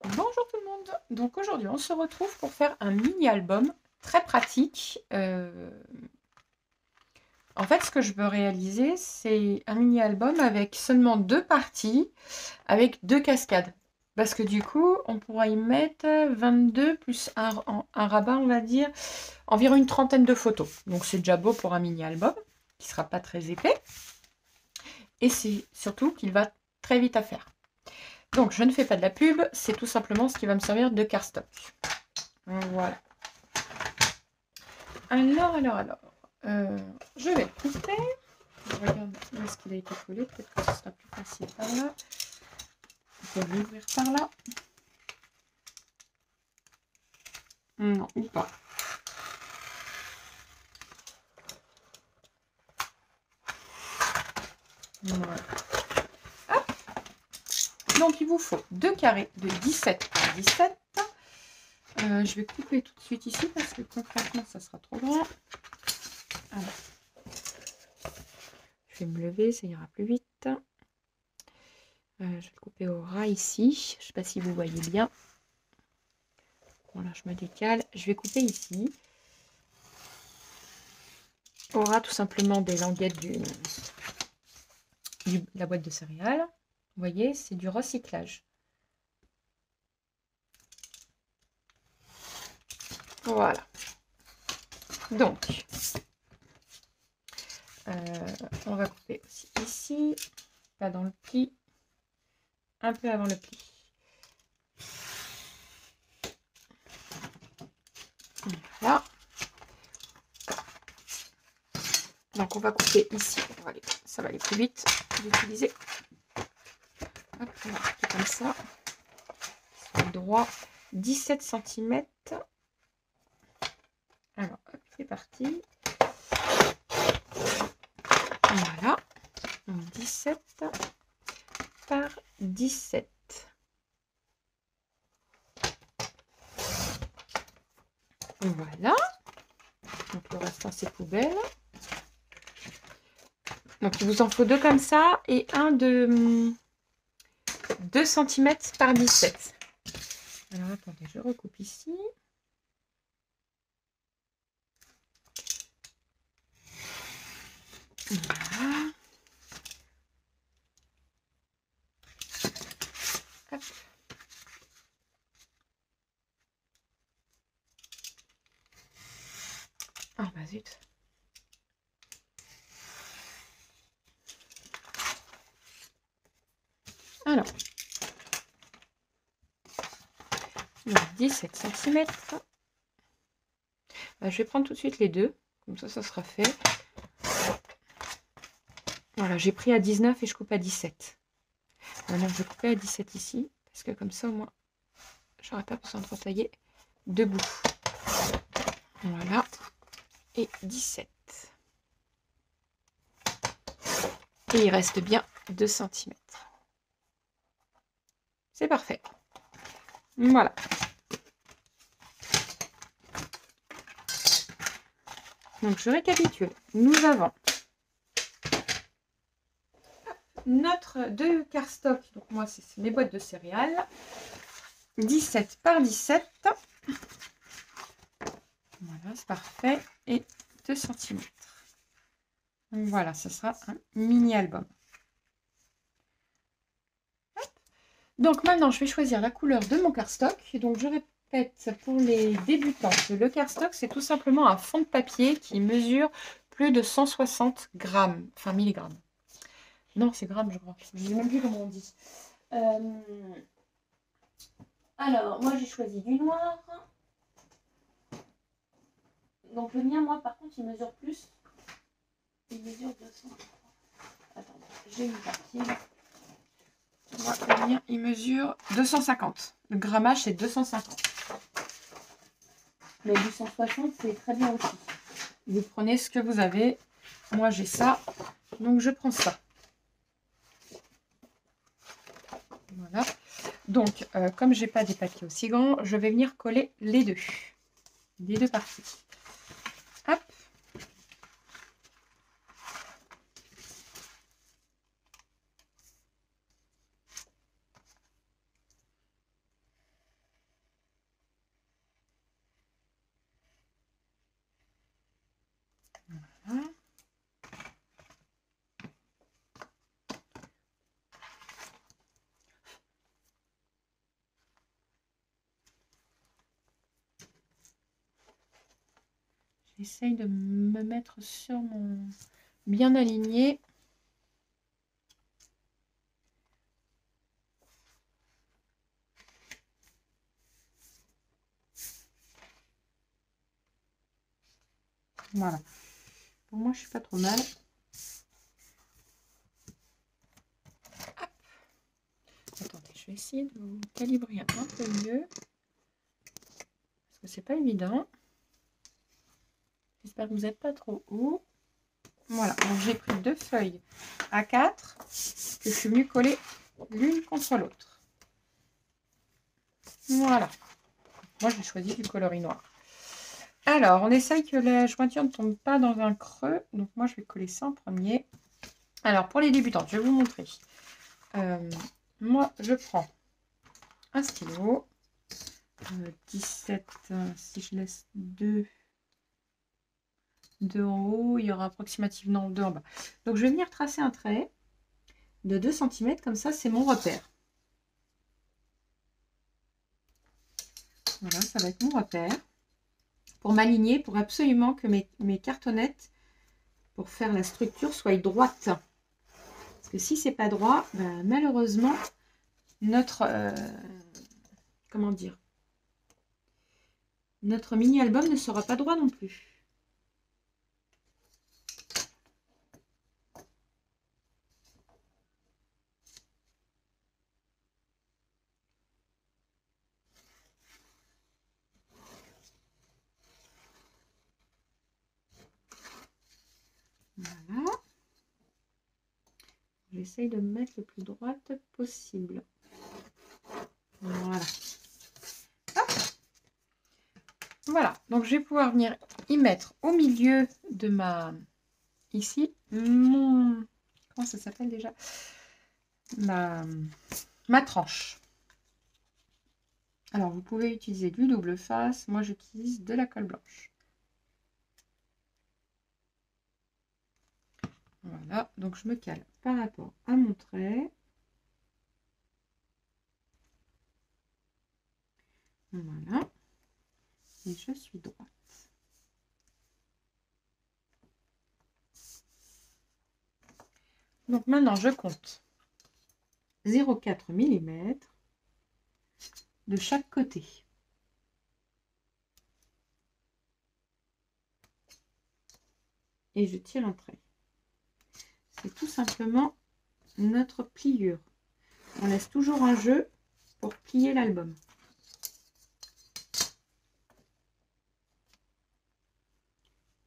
Bonjour tout le monde. Donc aujourd'hui, on se retrouve pour faire un mini-album très pratique. En fait, ce que je veux réaliser, c'est un mini-album avec seulement 2 parties, avec 2 cascades. Parce que du coup, on pourra y mettre 22 plus un rabat, on va dire, environ une trentaine de photos. Donc c'est déjà beau pour un mini-album, qui sera pas très épais. Et c'est surtout qu'il va très vite à faire. Donc je ne fais pas de la pub, c'est tout simplement ce qui va me servir de cardstock. Voilà. Alors. Je vais le couper. Je regarde où est-ce qu'il a été collé. Peut-être que ce sera plus facile par là. On peut l'ouvrir par là. Non, ou pas. Voilà. Hop. Donc il vous faut 2 carrés de 17 par 17. Je vais couper tout de suite ici parce que concrètement ça sera trop grand. Alors. Je vais me lever, ça ira plus vite. Je vais le couper au ras ici. Je ne sais pas si vous voyez bien. Voilà, je me décale. Je vais couper ici. Au ras tout simplement des languettes de la boîte de céréales. Vous voyez, c'est du recyclage. Voilà. Donc, on va couper aussi ici, pas dans le pli, un peu avant le pli. Voilà. Donc, on va couper ici. Ça va aller plus vite d'utiliser. Hop, on va couper comme ça. Droit, 17 cm. Alors, hop, c'est parti. Voilà. Donc, 17 par 17. Voilà. Donc, le restant, c'est poubelle. Donc, il vous en faut 2 comme ça et un de 2 cm par 17. Alors, attendez, je recoupe ici. Voilà. Hop. Ah bah zut. Alors, donc 17 cm. Je vais prendre tout de suite les deux, comme ça sera fait. Voilà, j'ai pris à 19 et je coupe à 17. Maintenant, je vais couper à 17 ici, parce que comme ça, au moins, j'aurai pas besoin de retailler debout. Voilà, et 17. Et il reste bien 2 cm. C'est parfait. Voilà. Donc, je récapitule. Nous avons notre 2 cardstock. Donc, moi, c'est mes boîtes de céréales. 17 par 17. Voilà, c'est parfait. Et 2 cm. Donc, voilà, ce sera un mini-album. Donc, maintenant, je vais choisir la couleur de mon cardstock. Donc, je répète pour les débutants que le cardstock, c'est tout simplement un fond de papier qui mesure plus de 160 grammes. Enfin, milligrammes. Non, c'est grammes, je crois. Je ne sais même plus comment on dit. Alors, moi, j'ai choisi du noir. Donc, le mien, moi, par contre, il mesure plus. Il mesure 200. Attendez, j'ai une papier. Moi, le mien, il mesure 250. Le grammage, c'est 250. Mais 260, c'est très bien aussi. Vous prenez ce que vous avez. Moi, j'ai ça. Donc, je prends ça. Voilà. Donc, comme j'ai pas des papiers aussi grands, je vais venir coller les deux. Les deux parties. Hop. J'essaye de me mettre sur mon... bien aligné. Voilà. Pour moi, je suis pas trop mal. Hop. Attendez, je vais essayer de vous calibrer un peu mieux. Parce que c'est pas évident. J'espère que vous n'êtes pas trop haut. Voilà, donc j'ai pris 2 feuilles A4 que je suis venue coller l'une contre l'autre. Voilà. Moi, j'ai choisi du coloris noir. Alors, on essaye que la jointure ne tombe pas dans un creux. Donc, moi, je vais coller ça en premier. Alors, pour les débutantes, je vais vous montrer. Moi, je prends un stylo. 17, si je laisse 2 en haut, il y aura approximativement 2 en bas. Donc, je vais venir tracer un trait de 2 cm. Comme ça, c'est mon repère. Voilà, ça va être mon repère. Pour m'aligner, pour absolument que mes cartonnettes, pour faire la structure, soient droites. Parce que si c'est pas droit, ben, malheureusement, notre comment dire, notre mini-album ne sera pas droit non plus. Voilà. J'essaye de me mettre le plus droite possible. Voilà. Hop. Voilà. Donc, je vais pouvoir venir y mettre au milieu de ma... Ici, mon... Comment ça s'appelle déjà? Ma tranche. Alors, vous pouvez utiliser du double face. Moi, j'utilise de la colle blanche. Voilà. Donc, je me cale par rapport à mon trait. Voilà. Et je suis droite. Donc maintenant, je compte 0,4 mm de chaque côté. Et je tire un trait. C'est tout simplement notre pliure. On laisse toujours un jeu pour plier l'album.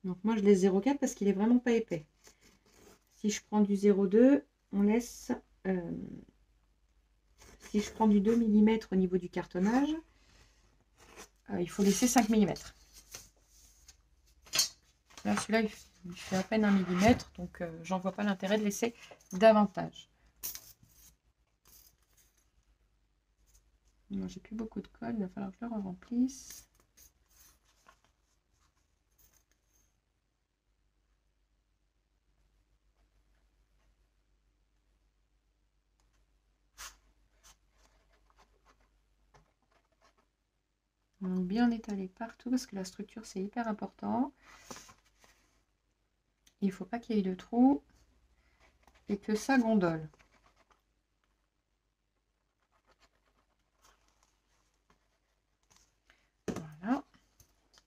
Donc moi, je laisse 0,4 parce qu'il est vraiment pas épais. Si je prends du 0,2, on laisse... si je prends du 2 mm au niveau du cartonnage, il faut laisser 5 mm. Là, celui-là, il fait à peine 1 mm, donc j'en vois pas l'intérêt de laisser davantage. Moi, j'ai plus beaucoup de colle, il va falloir que je le remplisse. Donc, bien étaler partout parce que la structure, c'est hyper important. Il ne faut pas qu'il y ait de trous et que ça gondole. Voilà.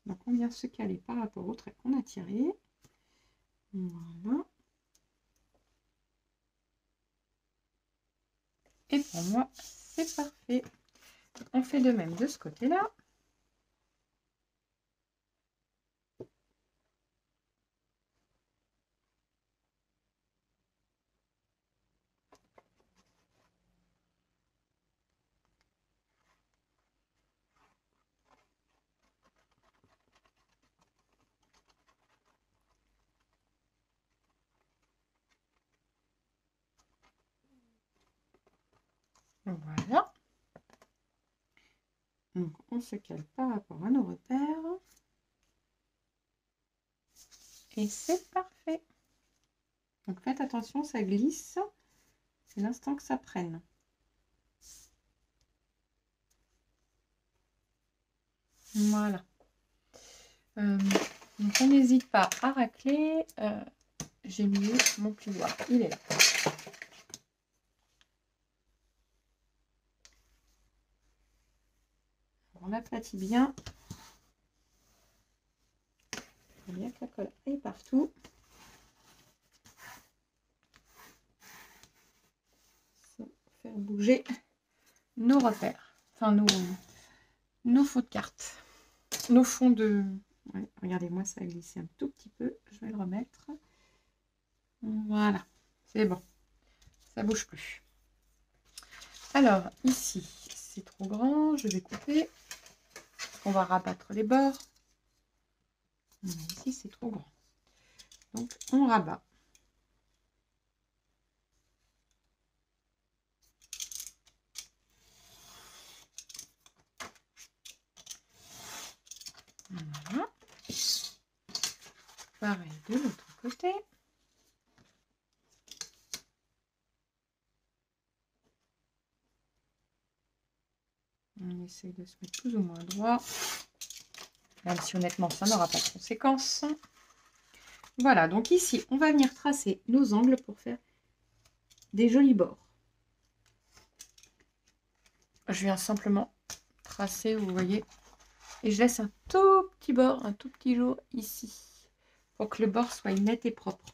Donc, on vient se caler par rapport au trait qu'on a tiré. Voilà. Et pour moi, c'est parfait. On fait de même de ce côté-là. Voilà. Donc, on se cale par rapport à nos repères. Et c'est parfait. Donc, faites attention, ça glisse. C'est l'instant que ça prenne. Voilà. Donc on n'hésite pas à racler. J'ai mis mon plioir, il est là. On l'aplatit bien. Il faut bien que la colle aille partout. Ça va faire bouger nos repères. Enfin, nos fonds de carte. Nos fonds de... Ouais, regardez-moi, ça a glissé un tout petit peu. Je vais le remettre. Voilà, c'est bon. Ça bouge plus. Alors, ici, c'est trop grand. Je vais couper. On va rabattre les bords. Ici, c'est trop grand. Donc, on rabat. Voilà. Pareil de l'autre côté. On essaye de se mettre plus ou moins droit. Même si honnêtement, ça n'aura pas de conséquences. Voilà, donc ici, on va venir tracer nos angles pour faire des jolis bords. Je viens simplement tracer, vous voyez, et je laisse un tout petit bord, un tout petit lot ici, pour que le bord soit net et propre.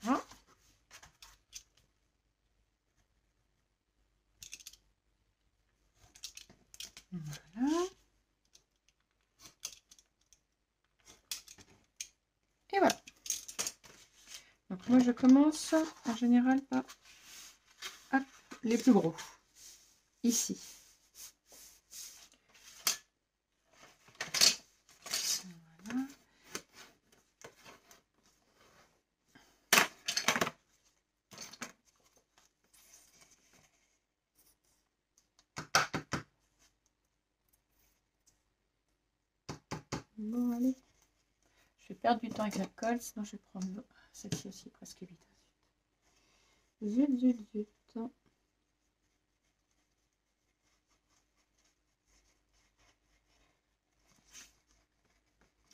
Voilà. Voilà. Et voilà. Donc moi je commence en général par hop, les plus gros. Ici. Voilà. Bon, allez. Je vais perdre du temps avec la colle, sinon je vais prendre celle-ci aussi presque vite. Zut, zut, zut.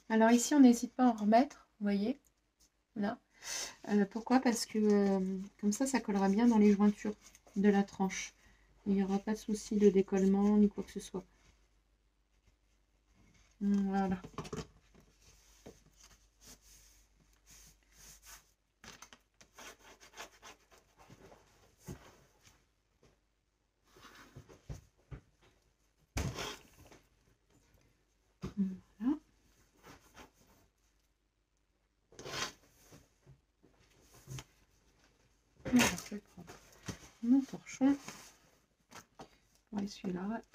Alors ici, on n'hésite pas à en remettre, vous voyez, là. Pourquoi? Parce que comme ça collera bien dans les jointures de la tranche. Il n'y aura pas de souci de décollement ni quoi que ce soit. Voilà. Voilà. Alors, je vais prendre mon torchon pour essuyer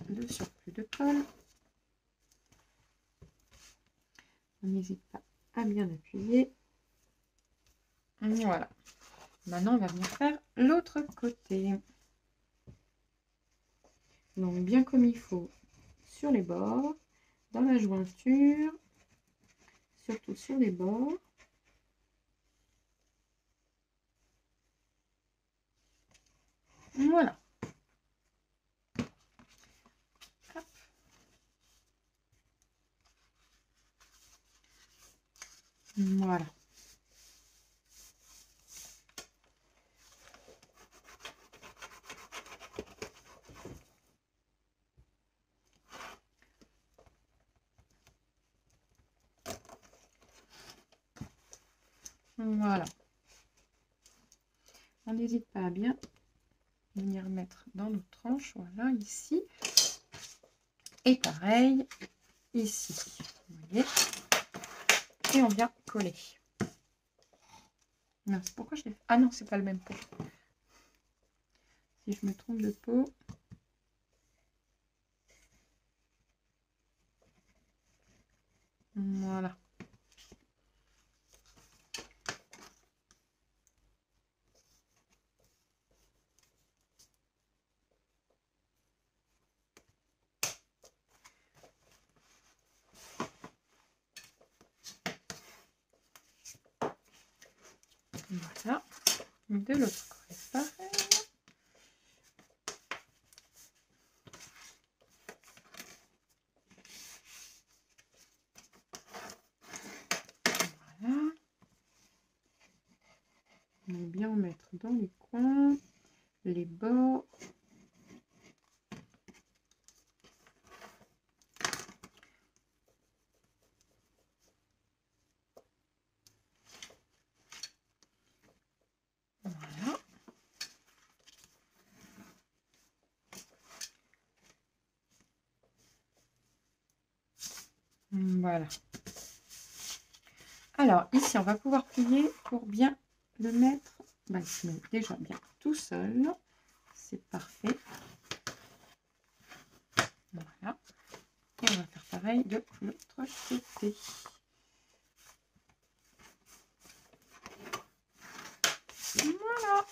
le surplus de colle. On n'hésite pas à bien appuyer. Voilà. Maintenant, on va venir faire l'autre côté. Donc, bien comme il faut sur les bords, dans la jointure, surtout sur les bords. Voilà. Hop. Voilà. Voilà. On n'hésite pas à bien venir mettre dans nos tranches. Voilà, ici. Et pareil, ici. Vous voyez. Et on vient coller. Non, c'est pourquoi je l'ai fait. Ah non, c'est pas le même pot. Si je me trompe de pot. Voilà. Voilà. De l'autre côté, pareil. On va bien en mettre dans les coins, les bords. Voilà. Voilà. Alors, ici, on va pouvoir plier pour bien le mettre. Bah, il se met déjà bien tout seul. C'est parfait. Voilà. Et on va faire pareil de l'autre côté. Voilà.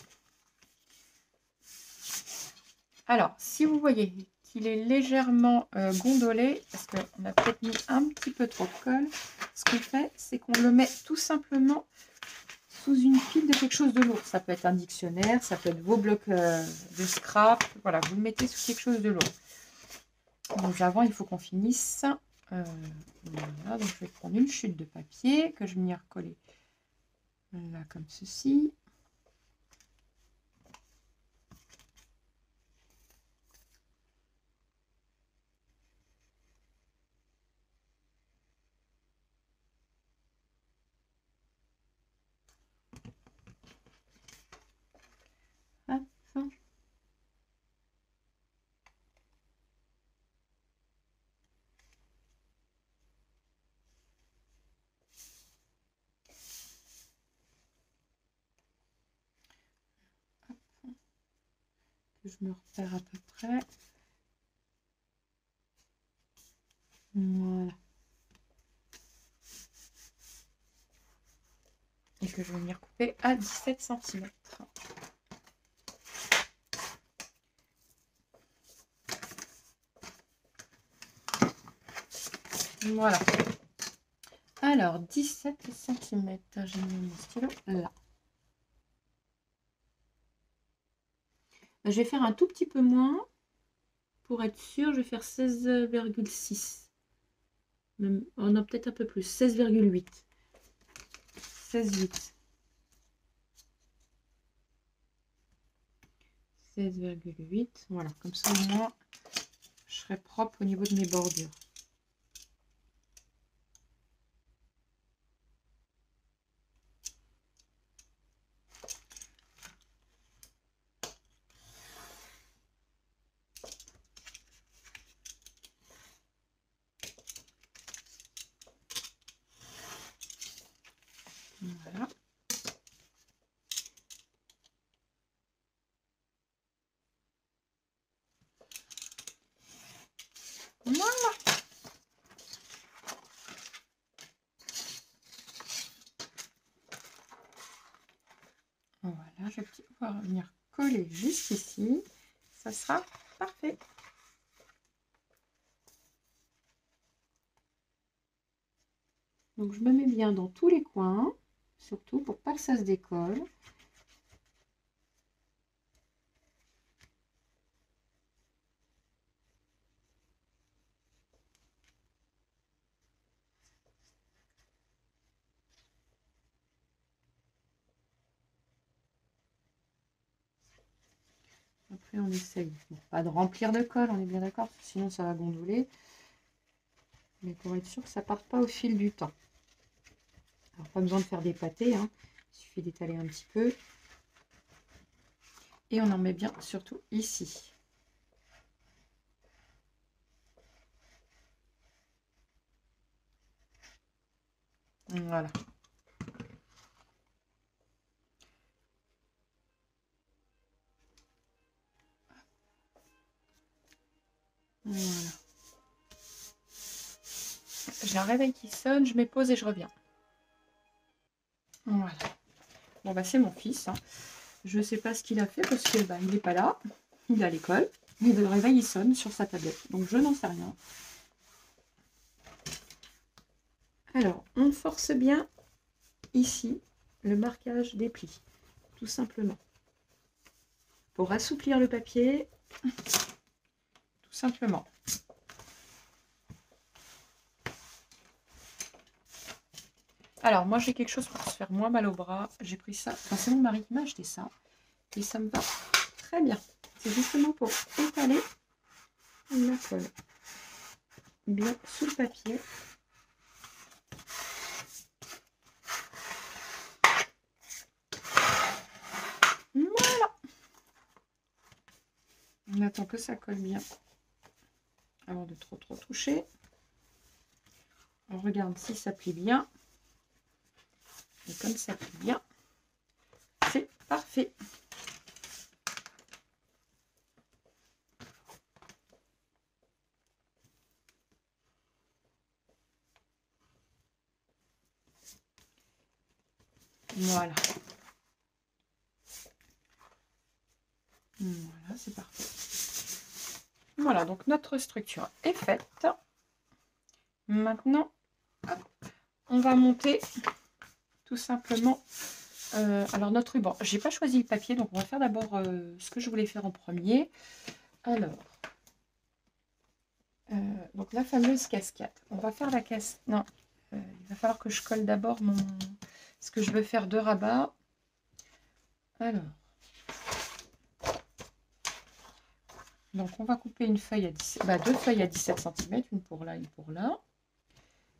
Alors, si vous voyez qu'il est légèrement gondolé, parce qu'on a peut-être mis un petit peu trop de colle, ce qu'on fait, c'est qu'on le met tout simplement sous une pile de quelque chose de lourd. Ça peut être un dictionnaire, ça peut être vos blocs de scrap. Voilà, vous le mettez sous quelque chose de lourd. Donc avant, il faut qu'on finisse. Voilà, donc je vais prendre une chute de papier que je vais venir coller là comme ceci. Hop. Que je me repère à peu près. Voilà. Et que je vais venir couper à 17 cm. Voilà. Alors, 17 cm. J'ai mis mon stylo là. Je vais faire un tout petit peu moins. Pour être sûr, je vais faire 16,6. On a peut-être un peu plus. 16,8. 16,8. 16,8. Voilà, comme ça au moins, je serai propre au niveau de mes bordures. Voilà. Voilà. Voilà, je vais pouvoir venir coller juste ici. Ça sera parfait. Donc je me mets bien dans tous les coins, surtout pour pas que ça se décolle. Après on essaye, bon, pas de remplir de colle, on est bien d'accord, sinon ça va gondoler. Mais pour être sûr que ça parte pas au fil du temps. Alors pas besoin de faire des pâtés, hein. Il suffit d'étaler un petit peu. Et on en met bien surtout ici. Voilà. Voilà. J'ai un réveil qui sonne, je mets pause et je reviens. Voilà. Bon bah c'est mon fils. Hein. Je ne sais pas ce qu'il a fait parce que bah, il n'est pas là. Il est à l'école. Et le réveil il sonne sur sa tablette. Donc je n'en sais rien. Alors on force bien ici le marquage des plis. Tout simplement. Pour assouplir le papier. Tout simplement. Alors, moi, j'ai quelque chose pour se faire moins mal au bras. J'ai pris ça. Enfin, c'est mon mari qui m'a acheté ça. Et ça me va très bien. C'est justement pour étaler la colle bien sous le papier. Voilà. On attend que ça colle bien avant de trop toucher. On regarde si ça plie bien. Et comme ça plie bien, c'est parfait. Voilà. Voilà, c'est parfait. Voilà, donc notre structure est faite. Maintenant, hop, on va monter tout simplement alors notre ruban. J'ai pas choisi le papier, donc on va faire d'abord ce que je voulais faire en premier. Alors, donc la fameuse cascade. On va faire la cascade. Non, il va falloir que je colle d'abord mon ce que je veux faire de rabat. Alors, donc on va couper une feuille à 17, deux feuilles à 17 cm, une pour là, une pour là.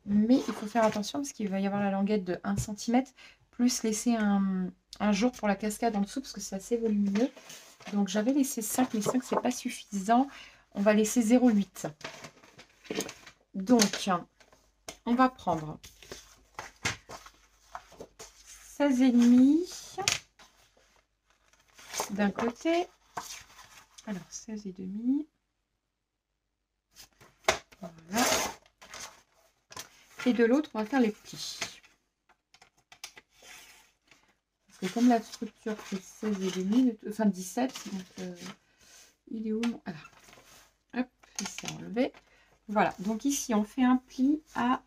Mais il faut faire attention parce qu'il va y avoir la languette de 1 cm, plus laisser un jour pour la cascade en dessous parce que c'est assez volumineux. Donc j'avais laissé 5, mais 5 c'est pas suffisant. On va laisser 0,8. Donc on va prendre 16,5 d'un côté. Alors 16,5. Voilà. Et de l'autre, on va faire les plis. Parce que comme la structure fait 16,5, enfin 17, donc il est où? Voilà. Hop, il s'est enlevé. Voilà, donc ici on fait un pli à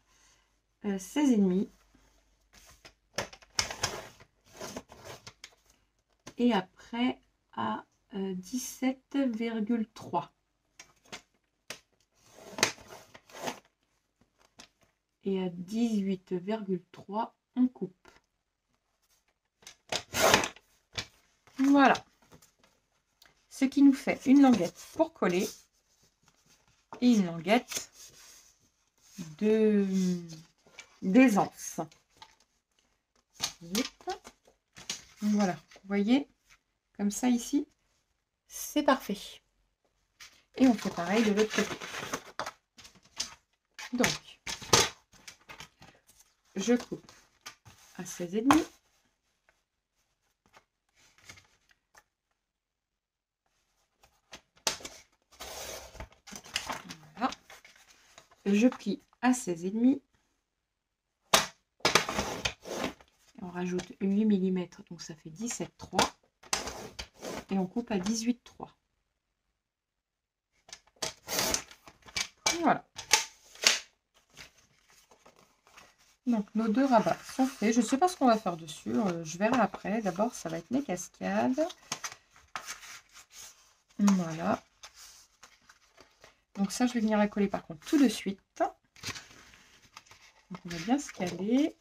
16,5. Et après à 17,3. Et à 18,3, on coupe. Voilà. Ce qui nous fait une languette pour coller et une languette d'aisance. Voilà, vous voyez, comme ça ici, c'est parfait. Et on fait pareil de l'autre côté. Donc, je coupe à 16,5. Voilà. Je plie à 16,5. On rajoute 8 mm, donc ça fait 17,3. Et on coupe à 18,3. Voilà. Donc nos deux rabats sont faits. Je ne sais pas ce qu'on va faire dessus. Je verrai après. D'abord, ça va être les cascades. Voilà. Donc ça, je vais venir la coller par contre tout de suite. Donc on va bien se caler.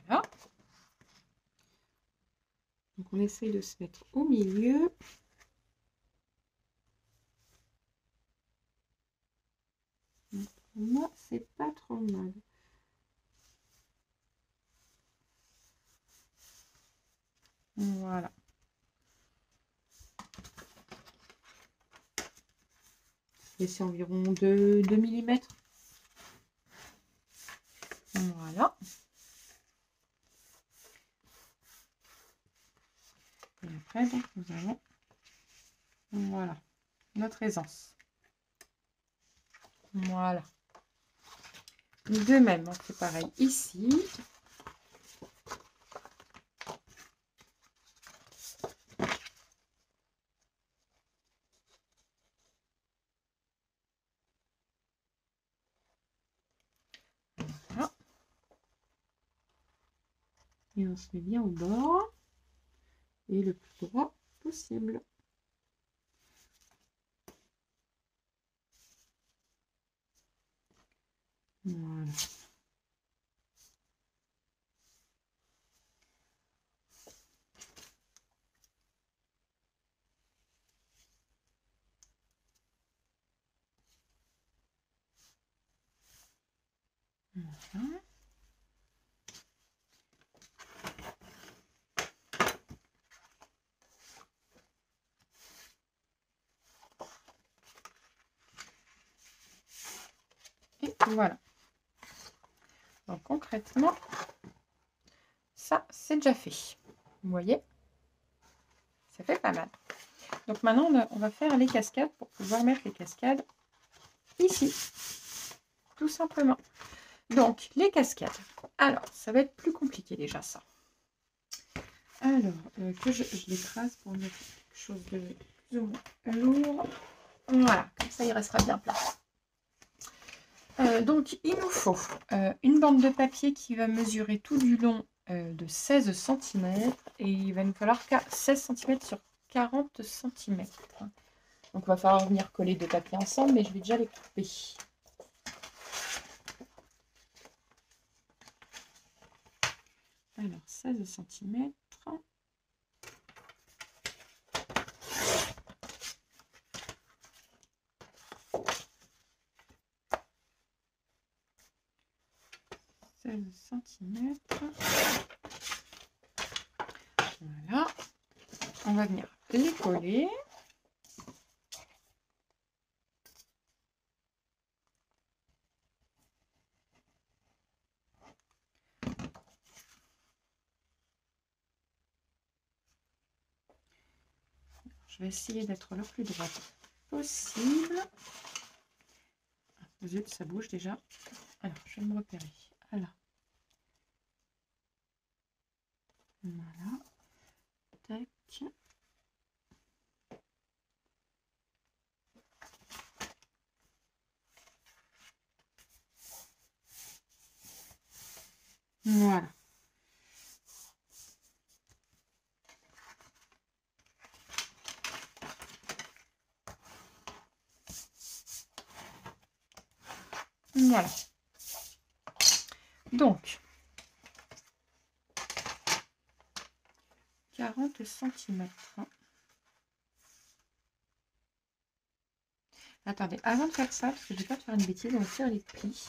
Voilà. Donc on essaye de se mettre au milieu. Donc, pour moi, c'est pas trop mal. Voilà. Laisser environ 2 mm. Voilà. Et après, donc, nous avons voilà, notre aisance. Voilà. De même, on fait pareil ici. Voilà. Et on se met bien au bord. Et le plus droit possible. Voilà. Voilà. Et voilà. Donc concrètement, ça c'est déjà fait. Vous voyez, ça fait pas mal. Donc maintenant on va faire les cascades pour pouvoir mettre les cascades ici, tout simplement. Donc les cascades. Alors ça va être plus compliqué déjà ça. Alors que je l'écrase pour mettre quelque chose de plus ou moins lourd. Voilà, comme ça il restera bien plat. Donc il nous faut une bande de papier qui va mesurer tout du long de 16 cm et il va nous falloir 16 cm sur 40 cm. Donc il va falloir venir coller deux papiers ensemble, mais je vais déjà les couper. Alors 16 cm. Voilà, on va venir les coller. Je vais essayer d'être le plus droite possible. Zut, ça bouge déjà. Alors, je vais me repérer. Alors, voilà. Tac. Voilà. Voilà. Donc, 40 cm. Attendez, avant de faire ça, parce que je vais pas faire une bêtise, on va faire les plis.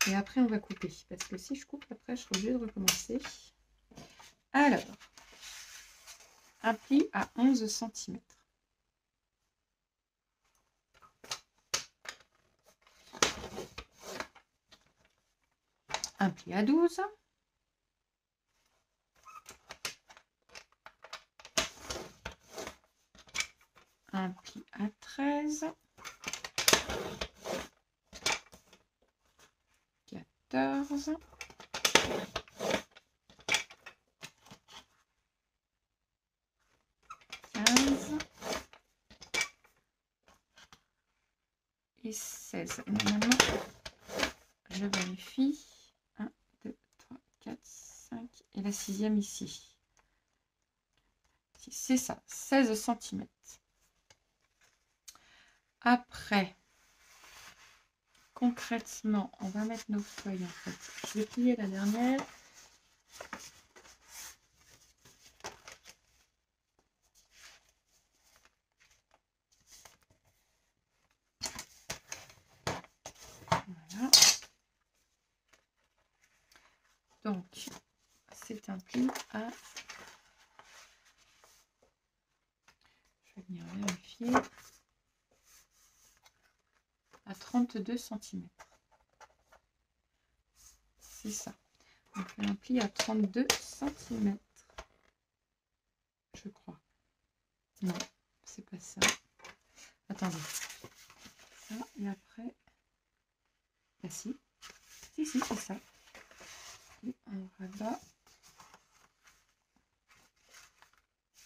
Et après, on va couper. Parce que si je coupe, après, je serai obligée de recommencer. Alors, un pli à 11 cm. Un pli à 12. Un pli à 13. 14. 15. Et 16. Et normalement, je vérifie. 1, 2, 3, 4, 5. Et la sixième ici. C'est ça, 16 cm. Après, concrètement, on va mettre nos feuilles en fait. Je vais plier la dernière. Voilà. Donc, c'est un pli à... Je vais venir vérifier. À 32 cm. C'est ça. On fait un pli à 32 cm. Je crois. Non, c'est pas ça. Attendez. Ça, et après... Ah si. Si, c'est ça. Et on rabat.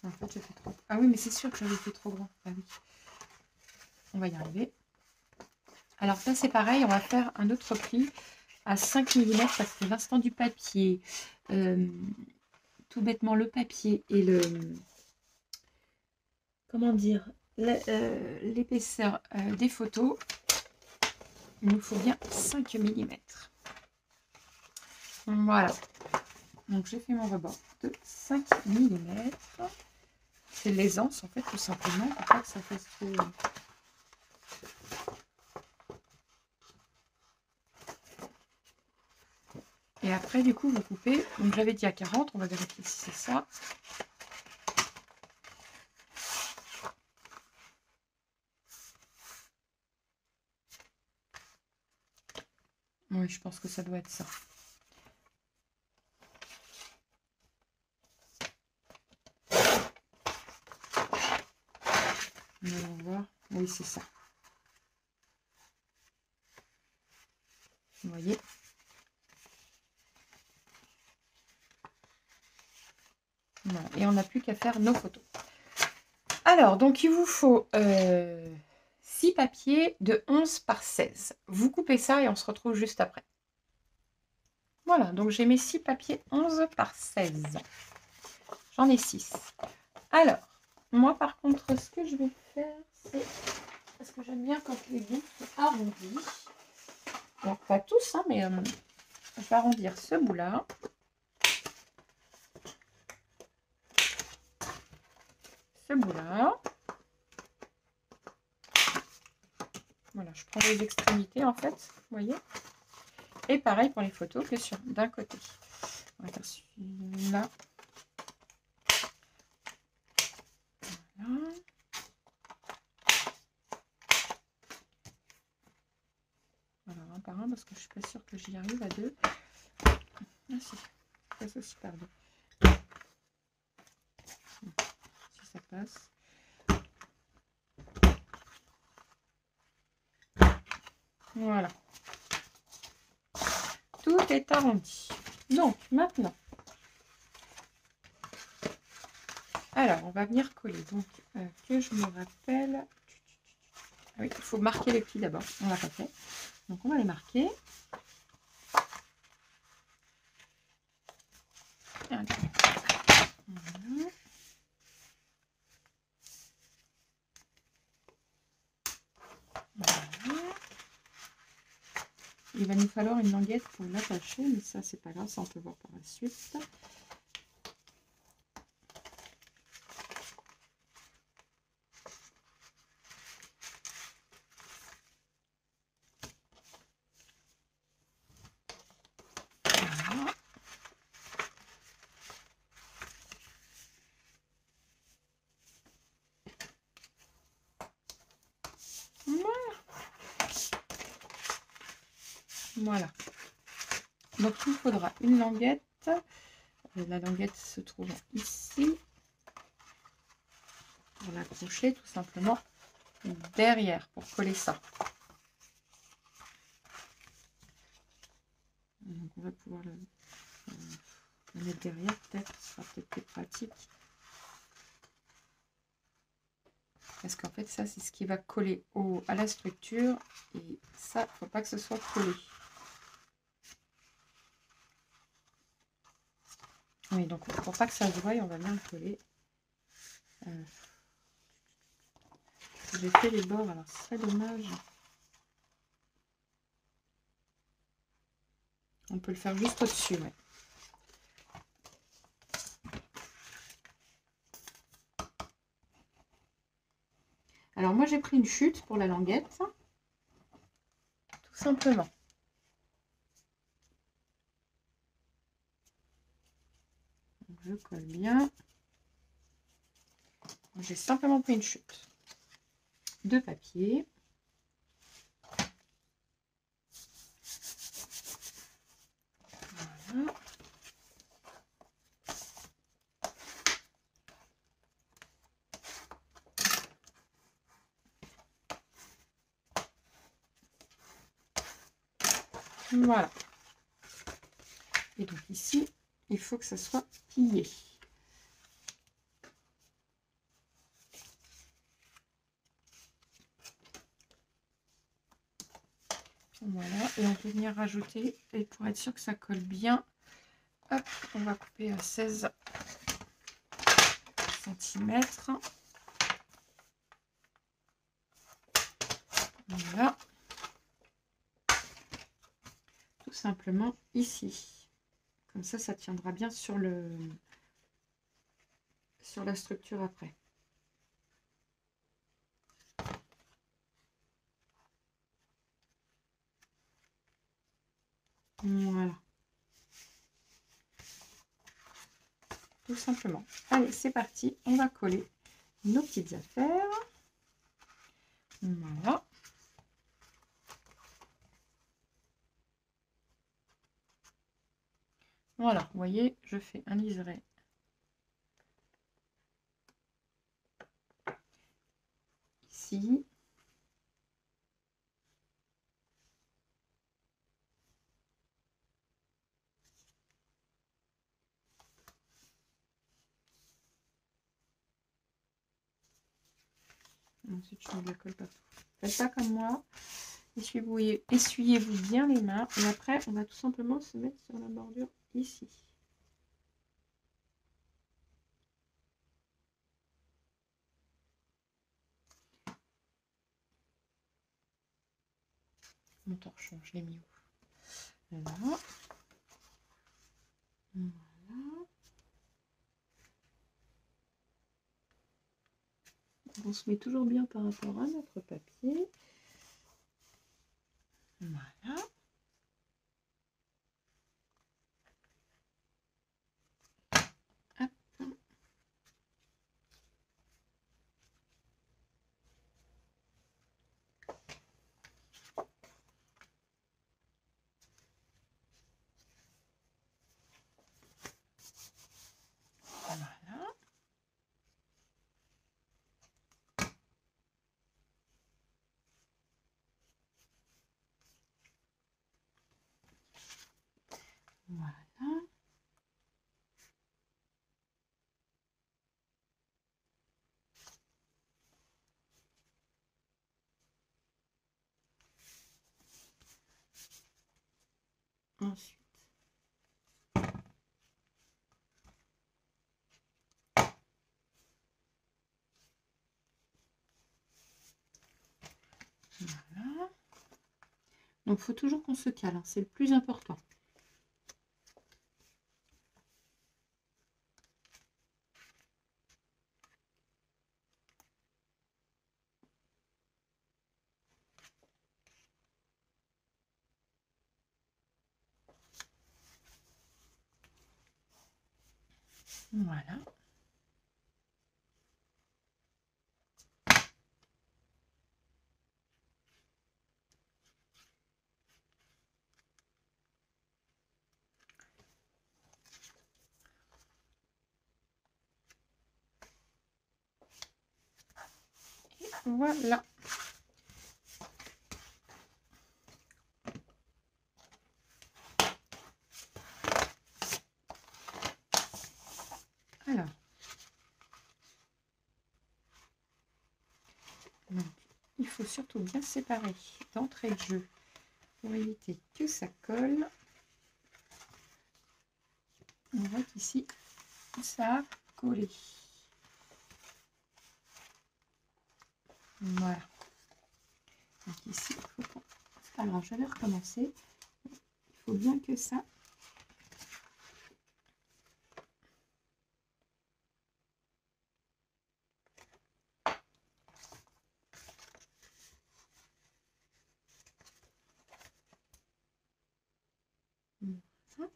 En fait, j'ai fait trop... Ah oui, mais c'est sûr que j'avais fait trop grand. Ah oui. On va y arriver. Alors ça, c'est pareil. On va faire un autre pli. à 5 mm parce que l'instant du papier, tout bêtement le papier et le, comment dire, l'épaisseur des photos, il nous faut bien 5 mm. Voilà. Donc j'ai fait mon rebord de 5 mm. C'est l'aisance en fait tout simplement pour pas que ça fasse trop. Et après du coup vous coupez. Donc j'avais dit à 40, on va vérifier si c'est ça. Oui, je pense que ça doit être ça. On va voir. Oui, c'est ça. Vous voyez. Voilà. Et on n'a plus qu'à faire nos photos. Alors, donc il vous faut 6 papiers de 11 par 16. Vous coupez ça et on se retrouve juste après. Voilà, donc j'ai mes 6 papiers 11 par 16. J'en ai 6. Alors, moi par contre, ce que je vais faire, c'est... Parce que j'aime bien quand les bouts sont arrondis. Alors, pas tous, hein, mais je vais arrondir ce bout-là. Ce bout-là. Voilà, je prends les extrémités en fait, vous voyez. Et pareil pour les photos que sur d'un côté. On va faire celui-là. Voilà. Alors un par un parce que je suis pas sûre que j'y arrive à deux. Ah si, ça aussi pardon. Si ça passe. Voilà. Tout est arrondi. Donc maintenant. Alors on va venir coller. Donc que je me rappelle. Ah oui, il faut marquer les plis d'abord. On l'a pas fait. Donc on va les marquer. Voilà. Voilà. Il va nous falloir une languette pour l'attacher, mais ça c'est pas grave, ça on peut voir par la suite. Voilà. Voilà. Donc il nous faudra une languette. La languette se trouve ici. Pour l'accrocher tout simplement derrière pour coller ça. Donc on va pouvoir le mettre derrière peut-être, ce sera peut-être plus pratique. Parce qu'en fait ça c'est ce qui va coller à la structure et ça il ne faut pas que ce soit collé. Oui, donc pour pas que ça se voie, on va bien le coller. J'ai fait les bords, alors ce serait dommage. On peut le faire juste au-dessus, ouais. Alors moi j'ai pris une chute pour la languette. Tout simplement. Je colle bien. J'ai simplement pris une chute de papier. Voilà. Voilà. Et donc ici, il faut que ça soit plié. Voilà. et on peut venir rajouter. Et pour être sûr que ça colle bien, hop, on va couper à 16 cm. Voilà. Tout simplement ici. Comme ça tiendra bien sur la structure après. Voilà. Tout simplement. Allez, c'est parti. On va coller nos petites affaires. Voilà. Voilà, vous voyez, je fais un liseré ici. Ensuite, je mets de la colle partout. Faites pas comme moi. Essuyez-vous bien les mains. Et après, on va tout simplement se mettre sur la bordure ici. Mon torchon, je l'ai mis où? Voilà. Voilà. On se met toujours bien par rapport à notre papier. Voilà. Hop. Voilà. Voilà. Ensuite, voilà. Donc, il faut toujours qu'on se cale, hein, c'est le plus important. Voilà. Et voilà. Alors. Donc, il faut surtout bien séparer d'entrée de jeu pour éviter que ça colle. On voit qu'ici, ça a collé. Voilà. Donc ici, il faut qu'on... Alors, je vais recommencer. Il faut bien que ça... Voilà.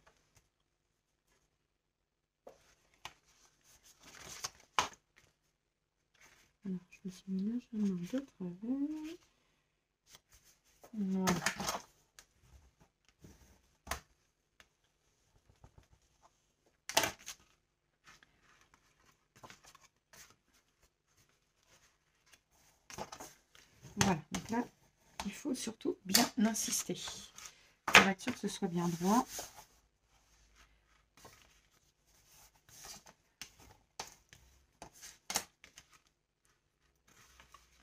Alors, je me suis mis légèrement de travers. Voilà. Voilà. Donc là, il faut surtout bien insister pour être sûr que ce soit bien droit.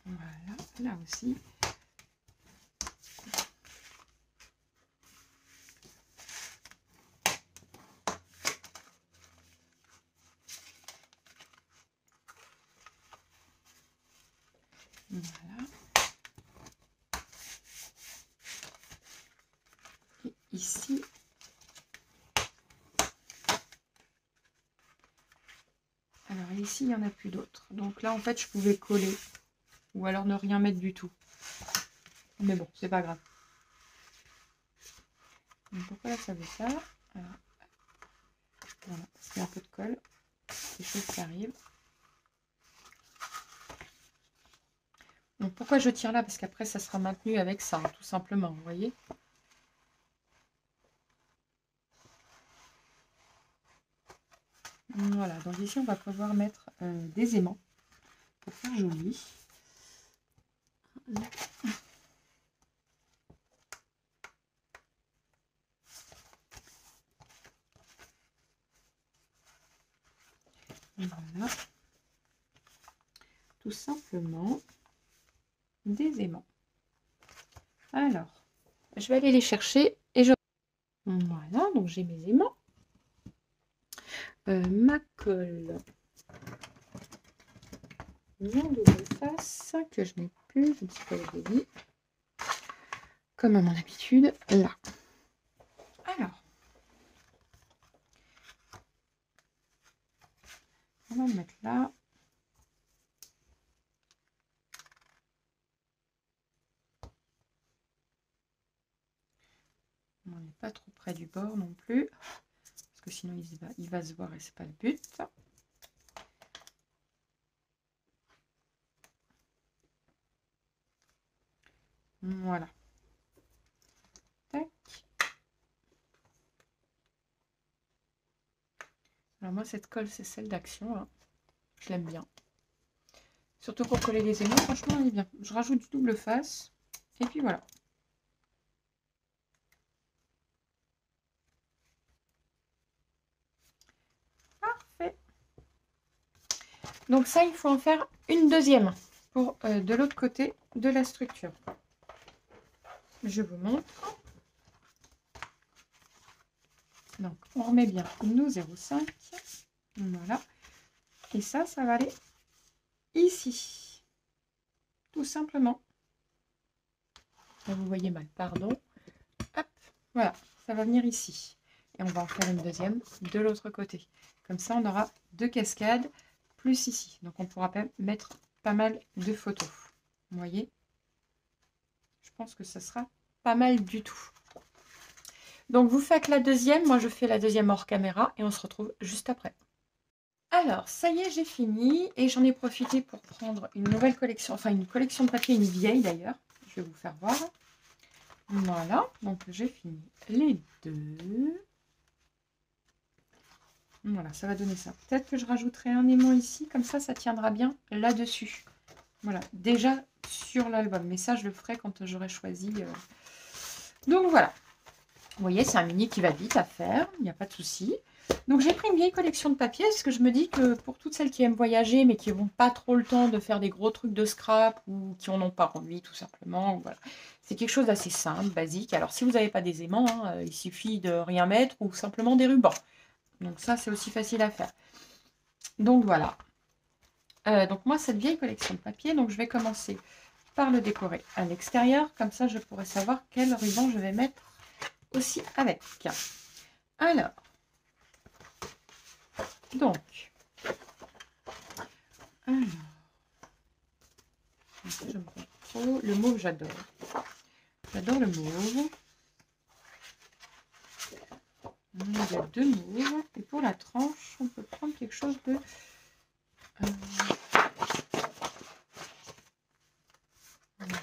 Voilà. Là aussi. Voilà. Et ici, alors ici, il n'y en a plus d'autres. Donc là, en fait, je pouvais coller. Ou alors ne rien mettre du tout. Mais bon, c'est pas grave. Donc pourquoi là, ça veut ça? Alors, voilà, c'est un peu de colle. Des choses qui arrivent. Donc pourquoi je tire là? Parce qu'après, ça sera maintenu avec ça, hein, tout simplement, vous voyez? Voilà, donc ici, on va pouvoir mettre des aimants pour faire joli. Voilà. Tout simplement des aimants. Alors, je vais aller les chercher et je... Voilà, donc j'ai mes aimants. Ma colle. Mon double face que je n'ai plus, je ne sais pas où je l'ai mis. Comme à mon habitude, là. Alors, on va le mettre là. On n'est pas trop près du bord non plus, parce que sinon il va se voir et c'est pas le but. Voilà. Tac. Alors moi cette colle c'est celle d'Action, hein. Je l'aime bien. Surtout pour coller les aimants, franchement elle est bien. Je rajoute du double face et puis voilà. Parfait. Donc ça il faut en faire une deuxième pour de l'autre côté de la structure. Je vous montre. Donc, on remet bien nos 0,5. Voilà. Et ça va aller ici. Tout simplement. Là, vous voyez mal, pardon. Hop, voilà, ça va venir ici. Et on va en faire une deuxième de l'autre côté. Comme ça, on aura 2 cascades plus ici. Donc, on pourra mettre pas mal de photos. Vous voyez? Je pense que ça sera pas mal du tout. Donc, vous faites la deuxième. Moi, je fais la deuxième hors caméra et on se retrouve juste après. Alors, ça y est, j'ai fini et j'en ai profité pour prendre une nouvelle collection, enfin une collection de papier, une vieille d'ailleurs. Je vais vous faire voir. Voilà, donc j'ai fini les deux. Voilà, ça va donner ça. Peut-être que je rajouterai un aimant ici, comme ça tiendra bien là-dessus. Voilà, déjà sur l'album, mais ça je le ferai quand j'aurai choisi. Donc voilà, vous voyez, c'est un mini qui va vite à faire, il n'y a pas de souci. Donc j'ai pris une vieille collection de papier, parce que je me dis que pour toutes celles qui aiment voyager, mais qui n'ont pas trop le temps de faire des gros trucs de scrap, ou qui n'en ont pas envie tout simplement, voilà. C'est quelque chose d'assez simple, basique. Alors si vous n'avez pas des aimants, hein, il suffit de rien mettre, ou simplement des rubans. Donc ça c'est aussi facile à faire. Donc voilà. Donc moi cette vieille collection de papier, donc je vais commencer par le décorer à l'extérieur, comme ça je pourrai savoir quel ruban je vais mettre aussi avec. Alors, donc, je me trop. Le mauve, j'adore. J'adore le mauve. Il y a 2 mauves. Et pour la tranche, on peut prendre quelque chose de...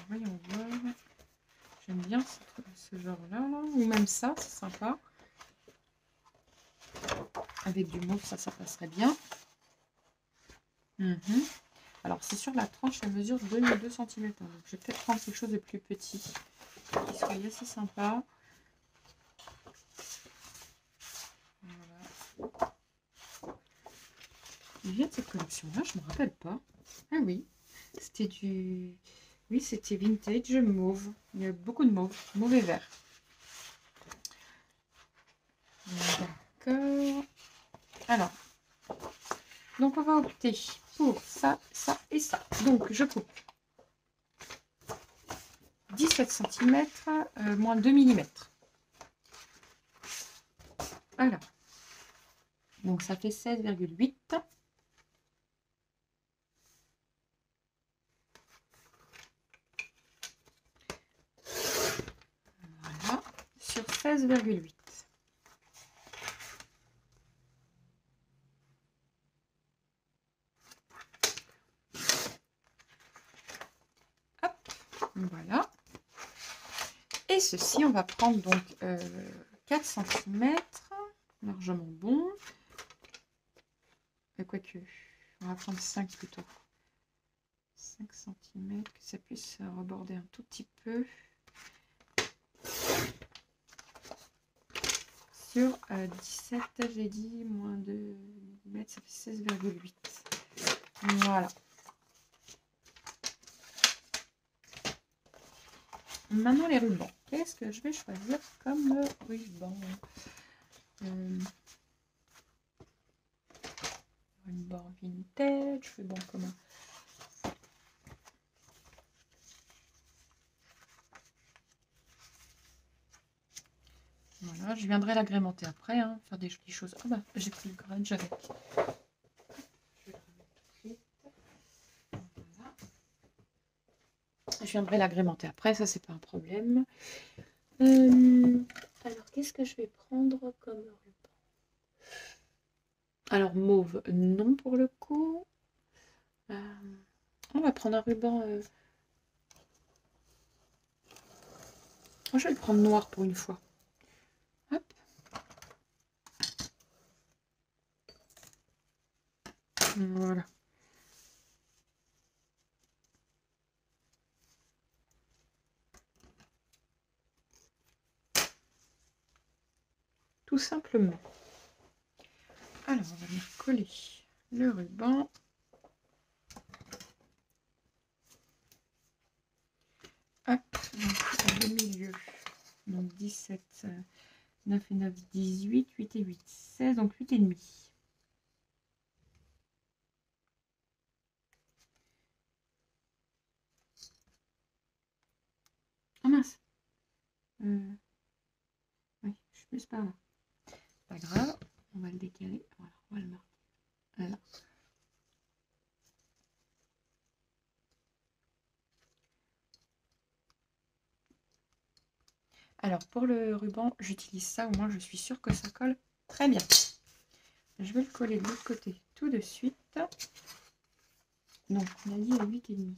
voyons voir. J'aime bien ce genre-là. Ou même ça, c'est sympa. Avec du mauve, ça passerait bien. Alors, c'est sur la tranche, elle mesure 2 cm. Donc, je vais peut-être prendre quelque chose de plus petit, qui soit assez sympa. Voilà. Il vient de cette collection-là, je ne me rappelle pas. Ah oui, c'était du... Oui, c'était vintage mauve. Il y a beaucoup de mauve, mauve et vert. D'accord. Alors, donc on va opter pour ça, ça et ça. Donc, je coupe 17 cm, moins 2 mm. Voilà. Donc ça fait 16,8. Voilà, sur 16,8. Hop, voilà. Et ceci, on va prendre donc 4 cm, largement bon. Quoique, on va prendre 5 plutôt. 5 cm, que ça puisse reborder un tout petit peu. Sur 17, j'ai dit, moins 2 mm, ça fait 16,8. Voilà. Maintenant, les rubans. Qu'est-ce que je vais choisir comme ruban? Ruban vintage, ruban commun. Voilà, je viendrai l'agrémenter après, hein, faire des jolies choses. Ah bah, j'ai pris le grunge avec. Je vais le remettre tout de suite. Voilà. Je viendrai l'agrémenter après, ça c'est pas un problème. Alors, qu'est-ce que je vais prendre comme ruban? Alors, mauve, non pour le coup. On va prendre un ruban. Je vais le prendre noir pour une fois. Hop. Voilà. Tout simplement. Alors, on va venir coller le ruban. Hop, donc le milieu. Donc 17, 9 et 9, 18, 8 et 8, 16, donc 8 et demi. Ah mince. Oui, je suis plus par là. Pas grave, on va le décaler. Voilà, on va le marquer. Voilà. Alors pour le ruban, j'utilise ça, au moins je suis sûre que ça colle très bien. Je vais le coller de l'autre côté tout de suite. Donc on a dit à 8 et demi.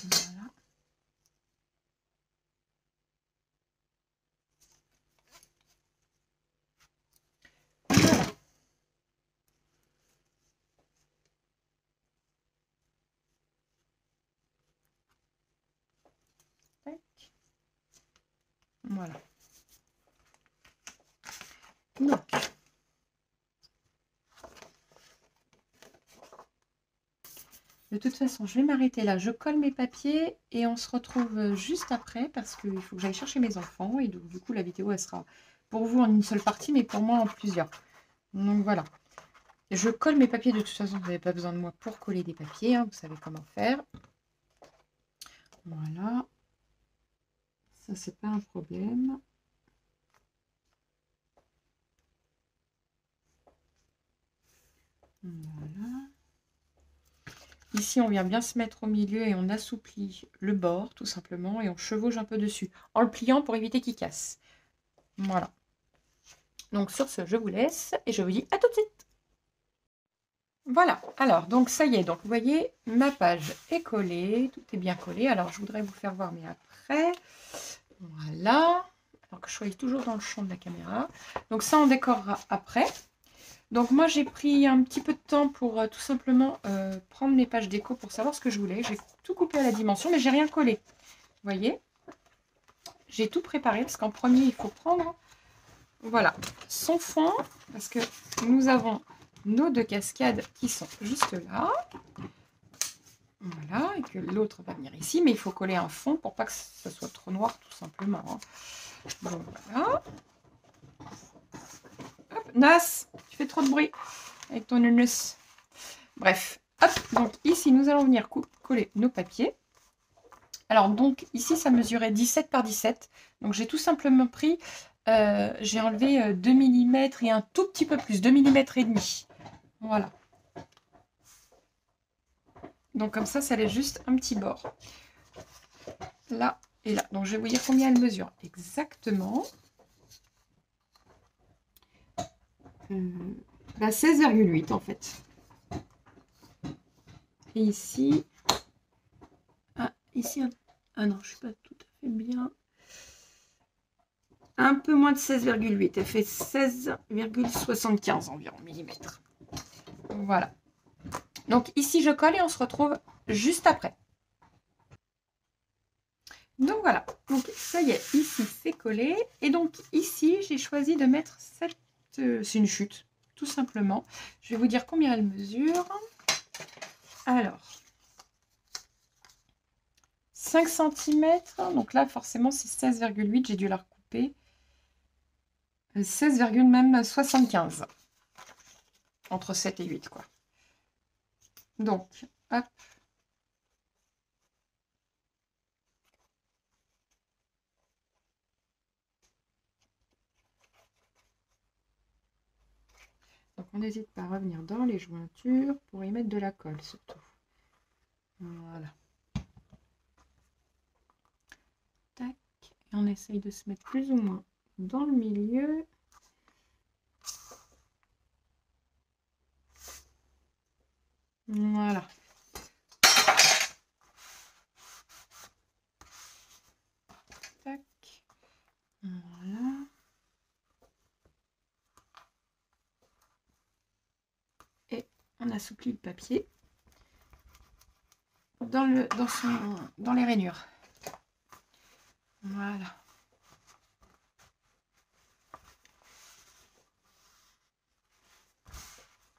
Voilà. Voilà. Tac. Voilà. Donc, de toute façon, je vais m'arrêter là. Je colle mes papiers et on se retrouve juste après parce qu'il faut que j'aille chercher mes enfants. Et donc, du coup, la vidéo, elle sera pour vous en une seule partie, mais pour moi en plusieurs. Donc, voilà. Je colle mes papiers. De toute façon, vous n'avez pas besoin de moi pour coller des papiers. Hein, vous savez comment faire. Voilà. Ça, c'est pas un problème. Voilà. Ici, on vient bien se mettre au milieu et on assouplit le bord, tout simplement, et on chevauche un peu dessus, en le pliant pour éviter qu'il casse. Voilà. Donc, sur ce, je vous laisse et je vous dis à tout de suite. Voilà. Alors, donc, ça y est. Donc, vous voyez, ma page est collée. Tout est bien collé. Alors, je voudrais vous faire voir, mais après. Voilà. Alors que je sois toujours dans le champ de la caméra. Donc, ça, on décorera après. Donc moi j'ai pris un petit peu de temps pour tout simplement prendre mes pages déco pour savoir ce que je voulais. J'ai tout coupé à la dimension mais j'ai rien collé. Vous voyez, j'ai tout préparé parce qu'en premier il faut prendre voilà son fond parce que nous avons nos deux cascades qui sont juste là. Voilà, et que l'autre va venir ici, mais il faut coller un fond pour pas que ça soit trop noir tout simplement. Hein. Donc voilà. Hop, Nas, tu fais trop de bruit avec ton neunus. Bref, hop, donc ici nous allons venir coller nos papiers. Alors donc ici ça mesurait 17 par 17. Donc j'ai tout simplement pris, j'ai enlevé 2 mm et un tout petit peu plus, 2 mm et demi. Voilà. Donc comme ça laisse juste un petit bord. Là et là. Donc je vais vous dire combien elle mesure exactement. 16,8 en fait. Et ici, ici, non, je suis pas tout à fait bien. Un peu moins de 16,8. Elle fait 16,75 environ millimètres. Voilà. Donc ici, je colle et on se retrouve juste après. Donc voilà. Donc ça y est, ici, c'est collé. Et donc ici, j'ai choisi de mettre cette... c'est une chute, tout simplement. Je vais vous dire combien elle mesure. Alors... 5 cm, donc là forcément c'est 16,8, j'ai dû la recouper. 16,75 entre 7 et 8 quoi. Donc, hop. Donc on n'hésite pas à revenir dans les jointures pour y mettre de la colle surtout. Voilà. Tac. Et on essaye de se mettre plus ou moins dans le milieu. Voilà. Tac. Voilà. Et on assouplit le papier dans les rainures. Voilà.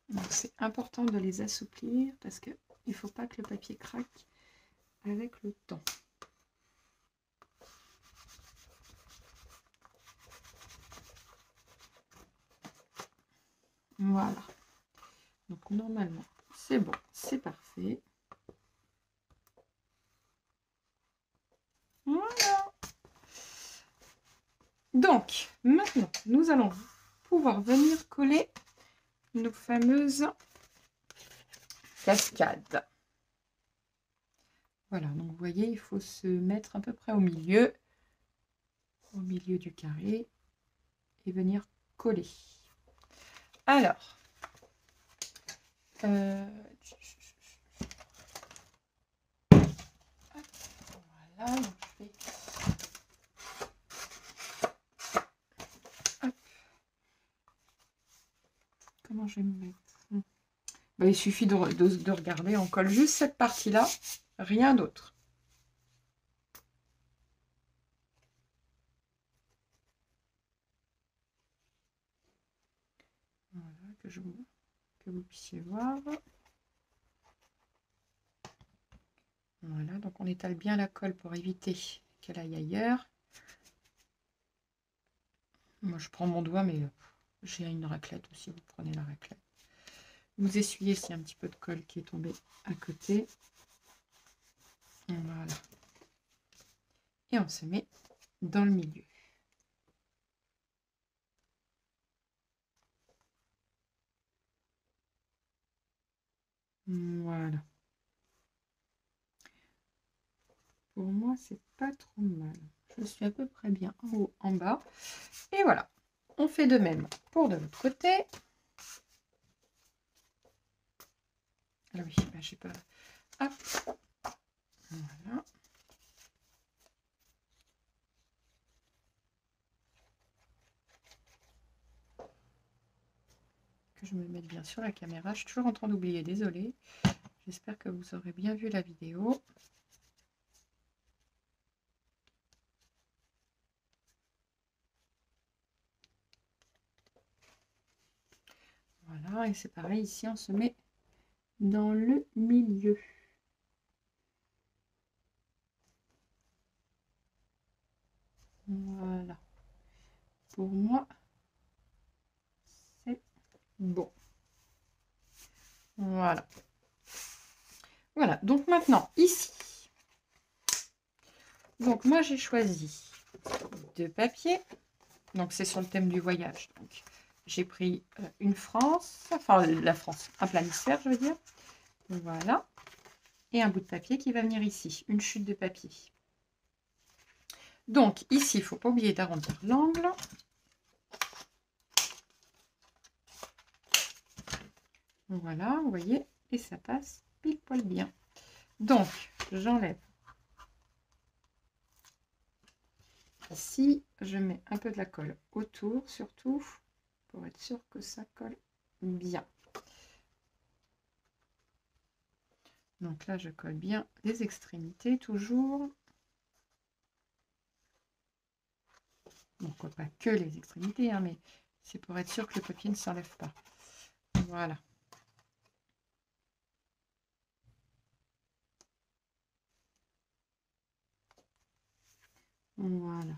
Donc c'est important de les assouplir parce qu'il ne faut pas que le papier craque avec le temps. Voilà. Donc normalement c'est bon, c'est parfait. Voilà. Donc maintenant nous allons pouvoir venir coller nos fameuses cascades. Voilà, donc vous voyez, il faut se mettre à peu près au milieu du carré et venir coller. Alors, voilà, donc je vais... Hop. Comment je vais me mettre? Ben, il suffit de regarder, on colle juste cette partie-là, rien d'autre. Voilà, que vous puissiez voir. Voilà, donc on étale bien la colle pour éviter qu'elle aille ailleurs. Moi, je prends mon doigt, mais j'ai une raclette aussi, vous prenez la raclette. Vous essuyez s'il y a un petit peu de colle qui est tombé à côté. Voilà. Et on se met dans le milieu. Voilà. Pour moi, c'est pas trop mal. Je suis à peu près bien en haut, en bas. Et voilà. On fait de même pour de l'autre côté. Ah oui, ben, j'ai pas... Hop. Voilà. Que je me mette bien sur la caméra. Je suis toujours en train d'oublier, désolée. J'espère que vous aurez bien vu la vidéo. Voilà, et c'est pareil, ici on se met dans le milieu. Voilà. Pour moi, c'est bon. Voilà. Voilà, donc maintenant, ici. Donc moi, j'ai choisi 2 papiers. Donc c'est sur le thème du voyage. Donc j'ai pris une France, enfin la France, un planisphère, je veux dire. Voilà. Et un bout de papier qui va venir ici, une chute de papier. Donc ici, il ne faut pas oublier d'arrondir l'angle. Voilà, vous voyez, et ça passe pile poil bien. Donc, j'enlève. Ici, je mets un peu de la colle autour, surtout, pour être sûr que ça colle bien. Donc là, je colle bien les extrémités, toujours. Donc, pas que les extrémités, hein, mais c'est pour être sûr que le papier ne s'enlève pas. Voilà. Voilà.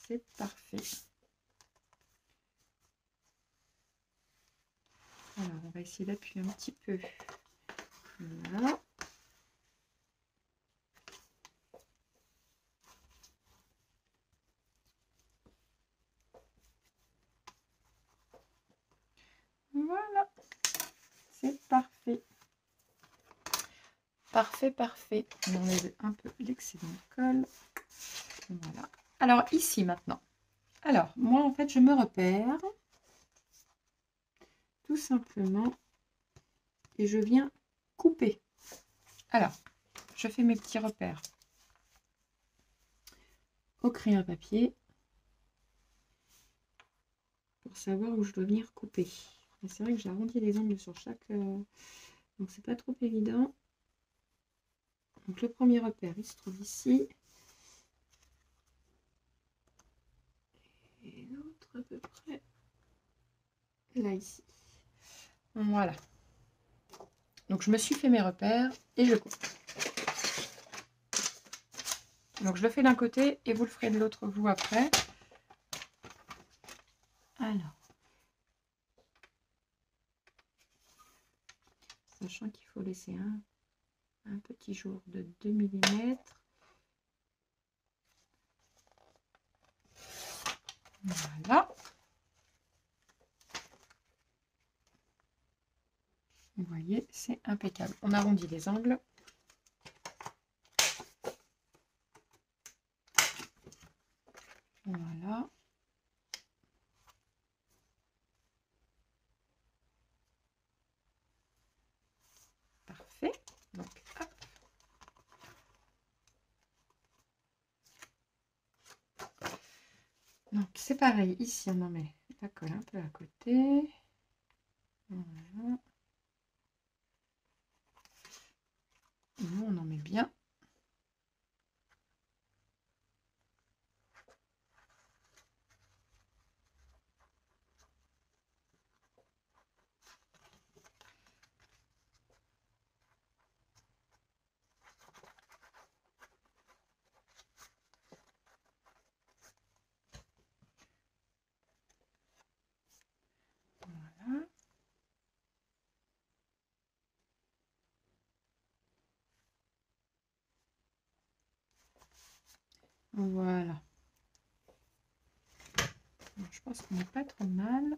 C'est parfait. Alors, on va essayer d'appuyer un petit peu. Voilà. Voilà. C'est parfait. Parfait, parfait. On enlève un peu l'excédent de colle. Voilà. Alors, ici, maintenant. Alors, moi, en fait, je me repère. Tout simplement. Et je viens couper. Alors, je fais mes petits repères au crayon à papier pour savoir où je dois venir couper. C'est vrai que j'ai arrondi les angles sur chaque... donc, c'est pas trop évident. Donc, le premier repère, il se trouve ici. Et l'autre, à peu près, là, ici. Voilà. Donc, je me suis fait mes repères et je coupe. Donc, je le fais d'un côté et vous le ferez de l'autre, vous, après. Alors. Sachant qu'il faut laisser un petit jour de 2 mm. Voilà. Vous voyez, c'est impeccable. On arrondit les angles. Voilà. Parfait. Donc, hop. Donc, c'est pareil. Ici, on en met la colle un peu à côté. Voilà. Nous, on en met bien. Voilà. Voilà. Donc, je pense qu'on n'est pas trop mal.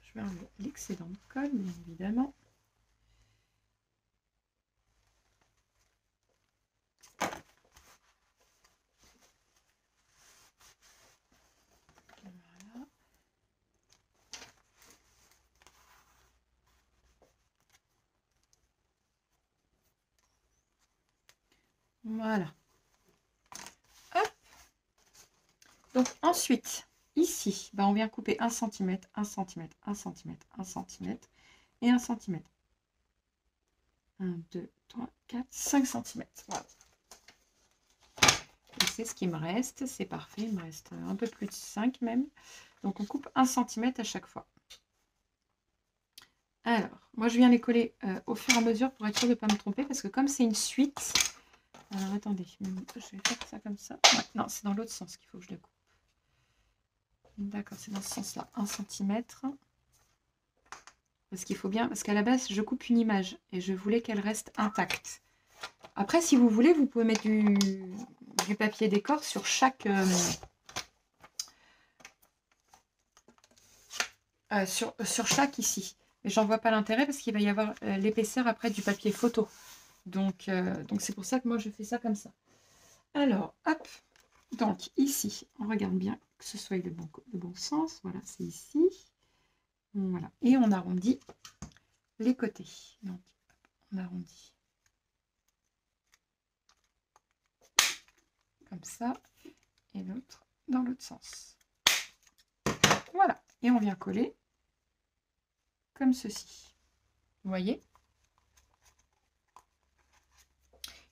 Je vais enlever l'excédent de colle, bien évidemment. Voilà. Voilà. Hop. Donc ensuite, ici, on vient couper 1 cm, 1 cm, 1 cm, 1 cm et 1 cm. 1, 2, 3, 4, 5 cm. Voilà. Et c'est ce qui me reste. C'est parfait. Il me reste un peu plus de 5 même. Donc on coupe 1 cm à chaque fois. Alors, moi je viens les coller au fur et à mesure pour être sûr de ne pas me tromper. Parce que comme c'est une suite... Alors attendez, je vais faire ça comme ça. Ouais, non, c'est dans l'autre sens qu'il faut que je le coupe. D'accord, c'est dans ce sens-là. 1 cm. Parce qu'il faut bien, parce qu'à la base, je coupe une image et je voulais qu'elle reste intacte. Après, si vous voulez, vous pouvez mettre du papier décor sur chaque... sur chaque ici. Mais j'en vois pas l'intérêt parce qu'il va y avoir l'épaisseur après du papier photo. Donc c'est pour ça que moi je fais ça comme ça. Alors, hop. Donc ici, on regarde bien que ce soit le bon sens. Voilà, c'est ici. Voilà. Et on arrondit les côtés. Donc, on arrondit. Comme ça. Et l'autre dans l'autre sens. Voilà. Et on vient coller comme ceci. Vous voyez?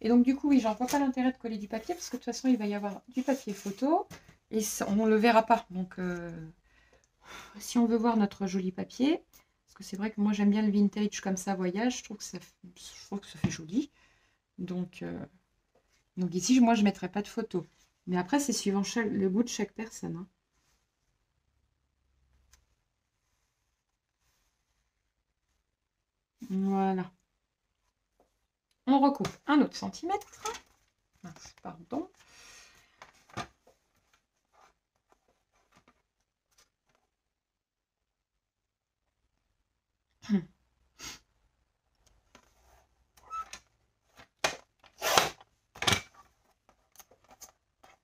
Et donc du coup, oui, j'en vois pas l'intérêt de coller du papier parce que de toute façon, il va y avoir du papier photo et ça, on ne le verra pas. Donc, si on veut voir notre joli papier, parce que c'est vrai que moi, j'aime bien le vintage comme ça, voyage, je trouve que ça fait joli. Donc ici, moi, je ne mettrai pas de photo. Mais après, c'est suivant le goût de chaque personne. Hein. Voilà. On recoupe un autre centimètre. Pardon.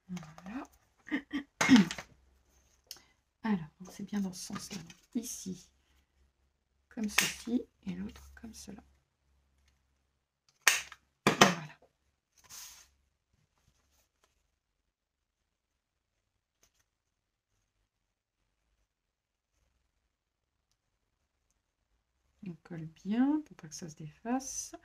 Voilà. Alors, c'est bien dans ce sens-là. Ici, comme ceci, et l'autre comme cela. Voilà. On colle bien pour pas que ça se défasse.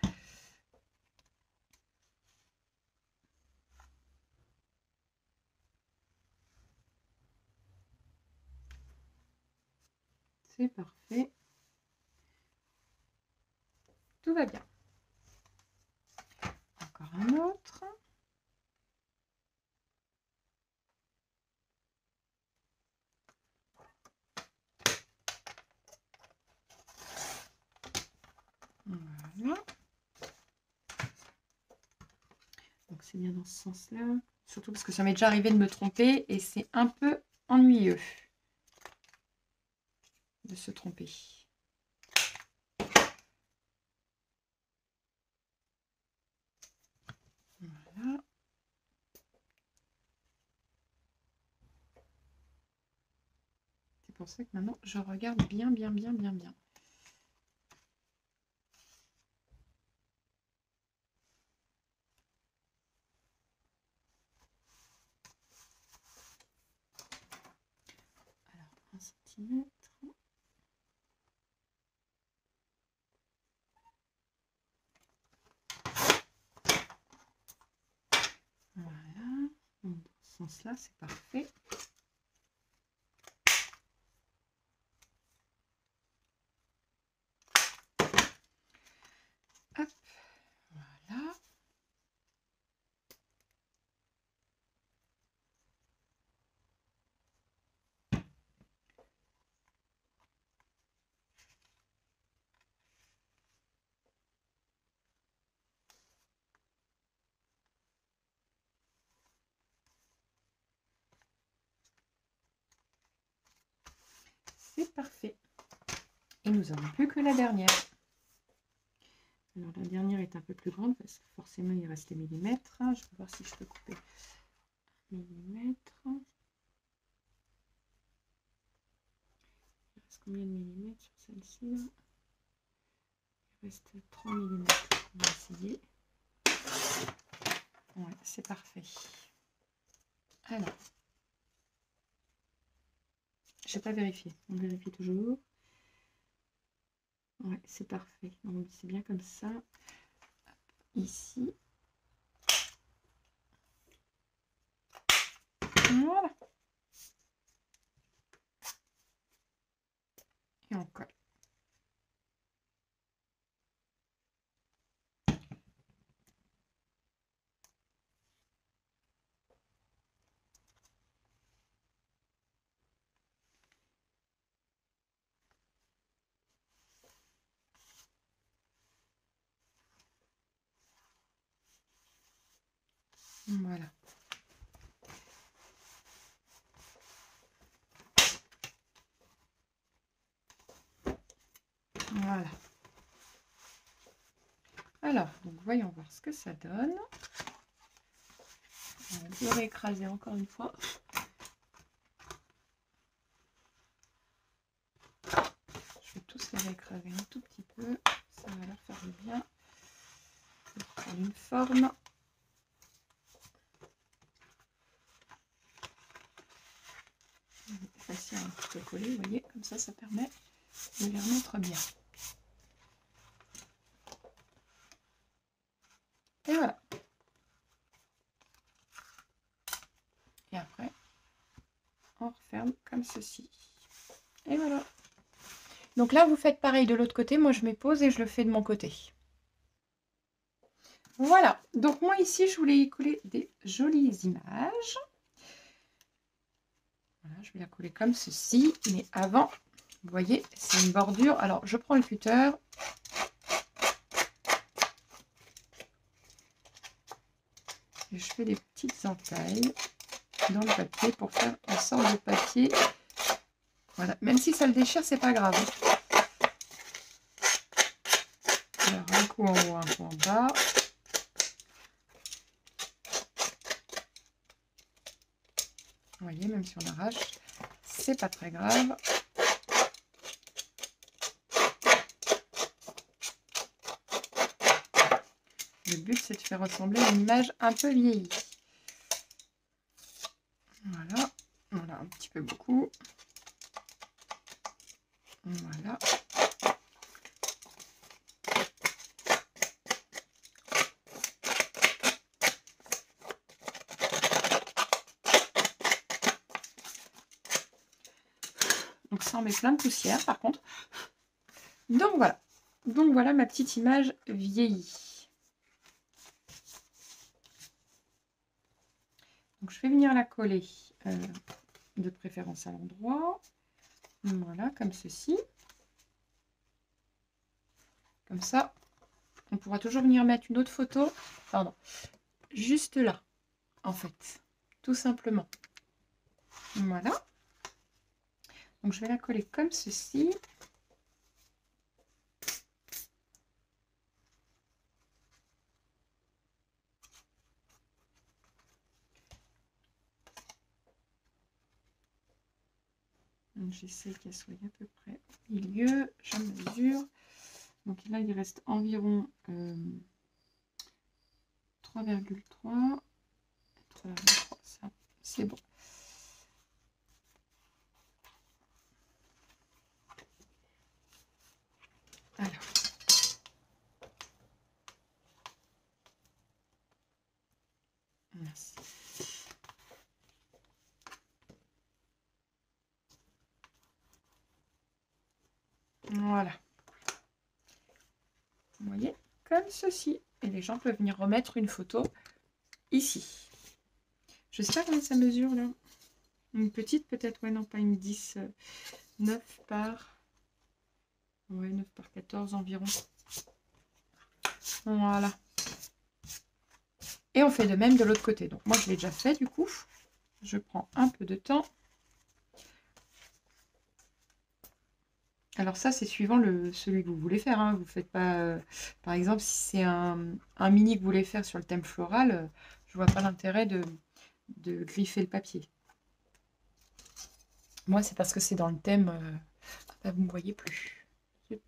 C'est parfait. Tout va bien. Encore un autre. Voilà. Donc c'est bien dans ce sens-là. Surtout parce que ça m'est déjà arrivé de me tromper et c'est un peu ennuyeux de se tromper. Voilà. C'est pour ça que maintenant je regarde bien. Alors, 1 centimètre. Voilà. Donc, dans ce sens-là, c'est parfait. Hop. Voilà. C'est parfait. Et nous n'avons plus que la dernière. Alors la dernière est un peu plus grande parce que forcément il reste les millimètres. Je vais voir si je peux couper millimètres. Il reste combien de millimètres sur celle-ci? Il reste 3 millimètres. On va essayer. Ouais, c'est parfait. Alors, je n'ai pas vérifié. On vérifie toujours. Ouais, c'est parfait. Donc c'est bien comme ça. Ici. Voilà. Et on colle. Voilà. Voilà. Alors, donc voyons voir ce que ça donne. On va le réécraser encore une fois. Je vais tous les réécraser un tout petit peu. Ça va leur faire du bien. Je vais prendre une forme. Facile un petit peu coller, vous voyez, comme ça permet de les remettre bien. Et voilà. Et après, on referme comme ceci. Et voilà. Donc là, vous faites pareil de l'autre côté. Moi, je mets pause et je le fais de mon côté. Voilà. Donc moi, ici, je voulais y coller des jolies images. Voilà, je vais la coller comme ceci. Mais avant, vous voyez, c'est une bordure. Alors, je prends le cutter. Et je fais des petites entailles dans le papier pour faire une sorte de papier. Voilà, même si ça le déchire, c'est pas grave. Alors, un coup en haut, un coup en bas. Vous voyez, même si on arrache, c'est pas très grave. Le but, c'est de faire ressembler à une image un peu vieillie. Voilà, voilà, un petit peu beaucoup. Voilà. Donc ça en met plein de poussière par contre. Donc voilà. Donc voilà ma petite image vieillie. Donc je vais venir la coller de préférence à l'endroit. Voilà, comme ceci. Comme ça, on pourra toujours venir mettre une autre photo. Pardon. Juste là, en fait. Tout simplement. Voilà. Donc je vais la coller comme ceci. J'essaie qu'elle soit à peu près au milieu. Je mesure. Donc là, il reste environ 3,3. 3,3, c'est bon. Alors. Merci. Voilà. Vous voyez, comme ceci. Et les gens peuvent venir remettre une photo ici. Je sais pas combien ça mesure là. Une petite peut-être, ouais, non, pas une 10. 9 par... Ouais, 9 par 14 environ. Voilà. Et on fait de même de l'autre côté. Donc moi, je l'ai déjà fait du coup. Je prends un peu de temps. Alors ça, c'est suivant celui que vous voulez faire. Hein. Vous faites pas... par exemple, si c'est un mini que vous voulez faire sur le thème floral, je vois pas l'intérêt de griffer le papier. Moi, c'est parce que c'est dans le thème... bah, vous ne me voyez plus. Donc,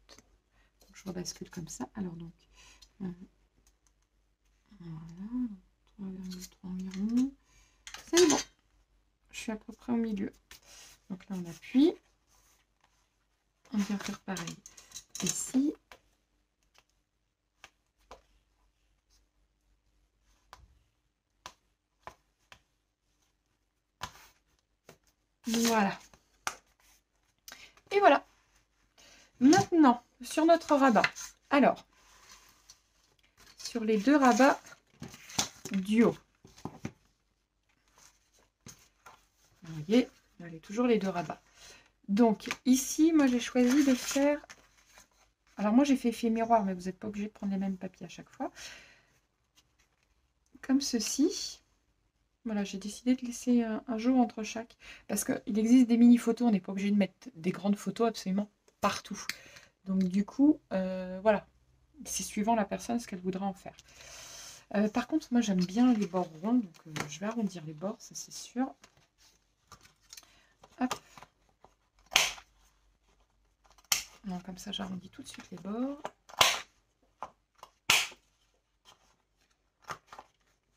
je rebascule comme ça. Alors donc... voilà. 3,3 environ. C'est bon. Je suis à peu près au milieu. Donc là, on appuie. On vient faire pareil ici. Voilà. Et voilà. Maintenant, sur notre rabat. Alors, sur les deux rabats du haut. Vous voyez, on a toujours les deux rabats. Donc, ici, moi, j'ai choisi de faire... Alors, moi, j'ai fait effet miroir, mais vous n'êtes pas obligé de prendre les mêmes papiers à chaque fois. Comme ceci. Voilà, j'ai décidé de laisser un jour entre chaque. Parce qu'il existe des mini-photos, on n'est pas obligé de mettre des grandes photos absolument partout. Donc du coup, voilà, c'est suivant la personne ce qu'elle voudra en faire. Par contre, moi j'aime bien les bords ronds, donc je vais arrondir les bords, ça c'est sûr. Hop. Donc, comme ça, j'arrondis tout de suite les bords.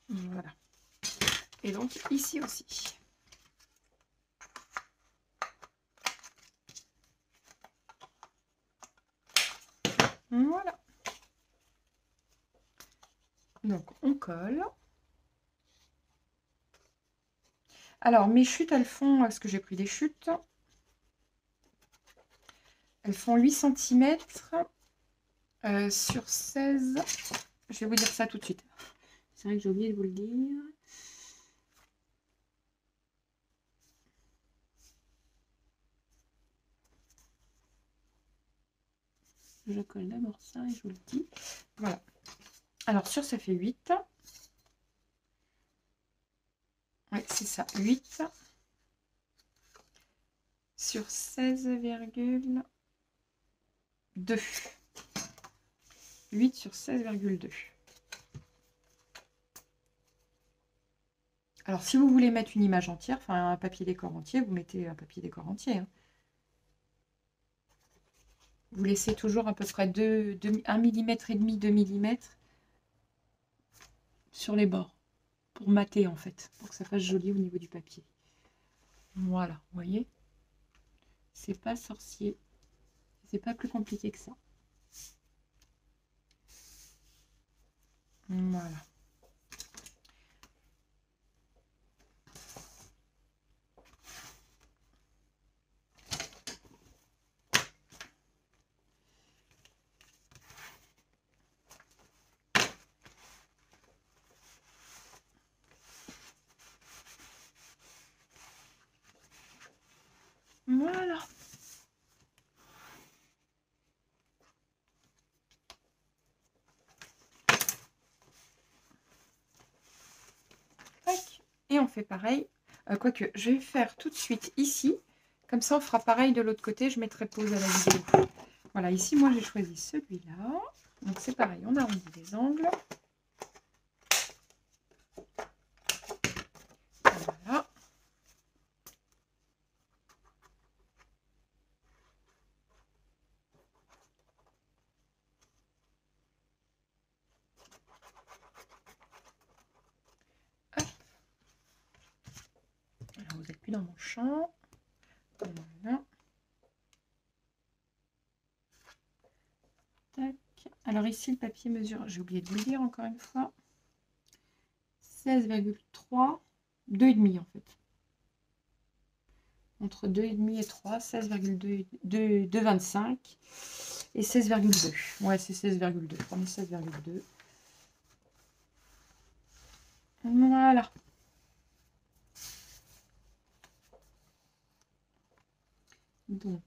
Voilà. Et donc ici aussi. Voilà. Donc on colle. Alors mes chutes, elles font, est-ce que j'ai pris des chutes? Elles font 8 cm sur 16. Je vais vous dire ça tout de suite. C'est vrai que j'ai oublié de vous le dire. Je colle d'abord ça et je vous le dis. Voilà. Alors sur ça fait 8. Oui, c'est ça, 8 sur 16,2. 8 sur 16,2. Alors, si vous voulez mettre une image entière, enfin un papier décor entier, vous mettez un papier décor entier. Hein. Vous laissez toujours à peu près 1,5 mm, 2 mm sur les bords pour mater en fait, pour que ça fasse joli au niveau du papier. Voilà, vous voyez, c'est pas sorcier, c'est pas plus compliqué que ça. Voilà. Voilà. Tac. Et on fait pareil. Quoique, je vais faire tout de suite ici. Comme ça, on fera pareil de l'autre côté. Je mettrai pause à la vidéo. Voilà, ici, moi, j'ai choisi celui-là. Donc, c'est pareil. On arrondit les angles. Voilà. Hop. Alors, vous n'êtes plus dans mon champ. Voilà. Tac. Alors ici, le papier mesure, j'ai oublié de vous le dire encore une fois, 16,3, 2,5 en fait. Entre 2,5 et 3, 16,2, 2,25 et 16,2. Ouais, c'est 16,2. Prenez 16,2. Voilà. Donc,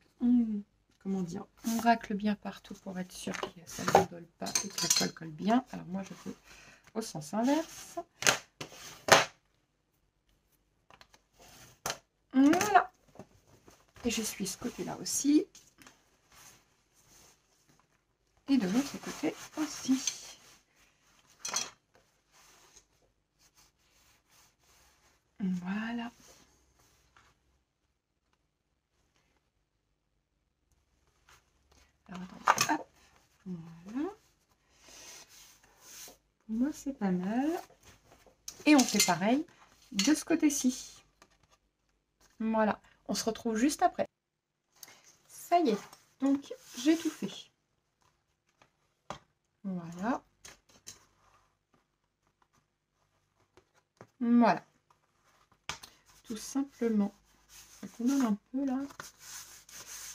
comment dire, on racle bien partout pour être sûr que ça ne vole pas et que la colle colle bien. Alors moi, je fais au sens inverse. Voilà. Et je suis ce côté-là aussi. Et de l'autre côté aussi. Voilà. Alors, attendez. Hop. Voilà. Pour moi, c'est pas mal. Et on fait pareil de ce côté-ci. Voilà. On se retrouve juste après. Ça y est. Donc, j'ai tout fait. Voilà. Voilà. Tout simplement. Ça condamne un peu là.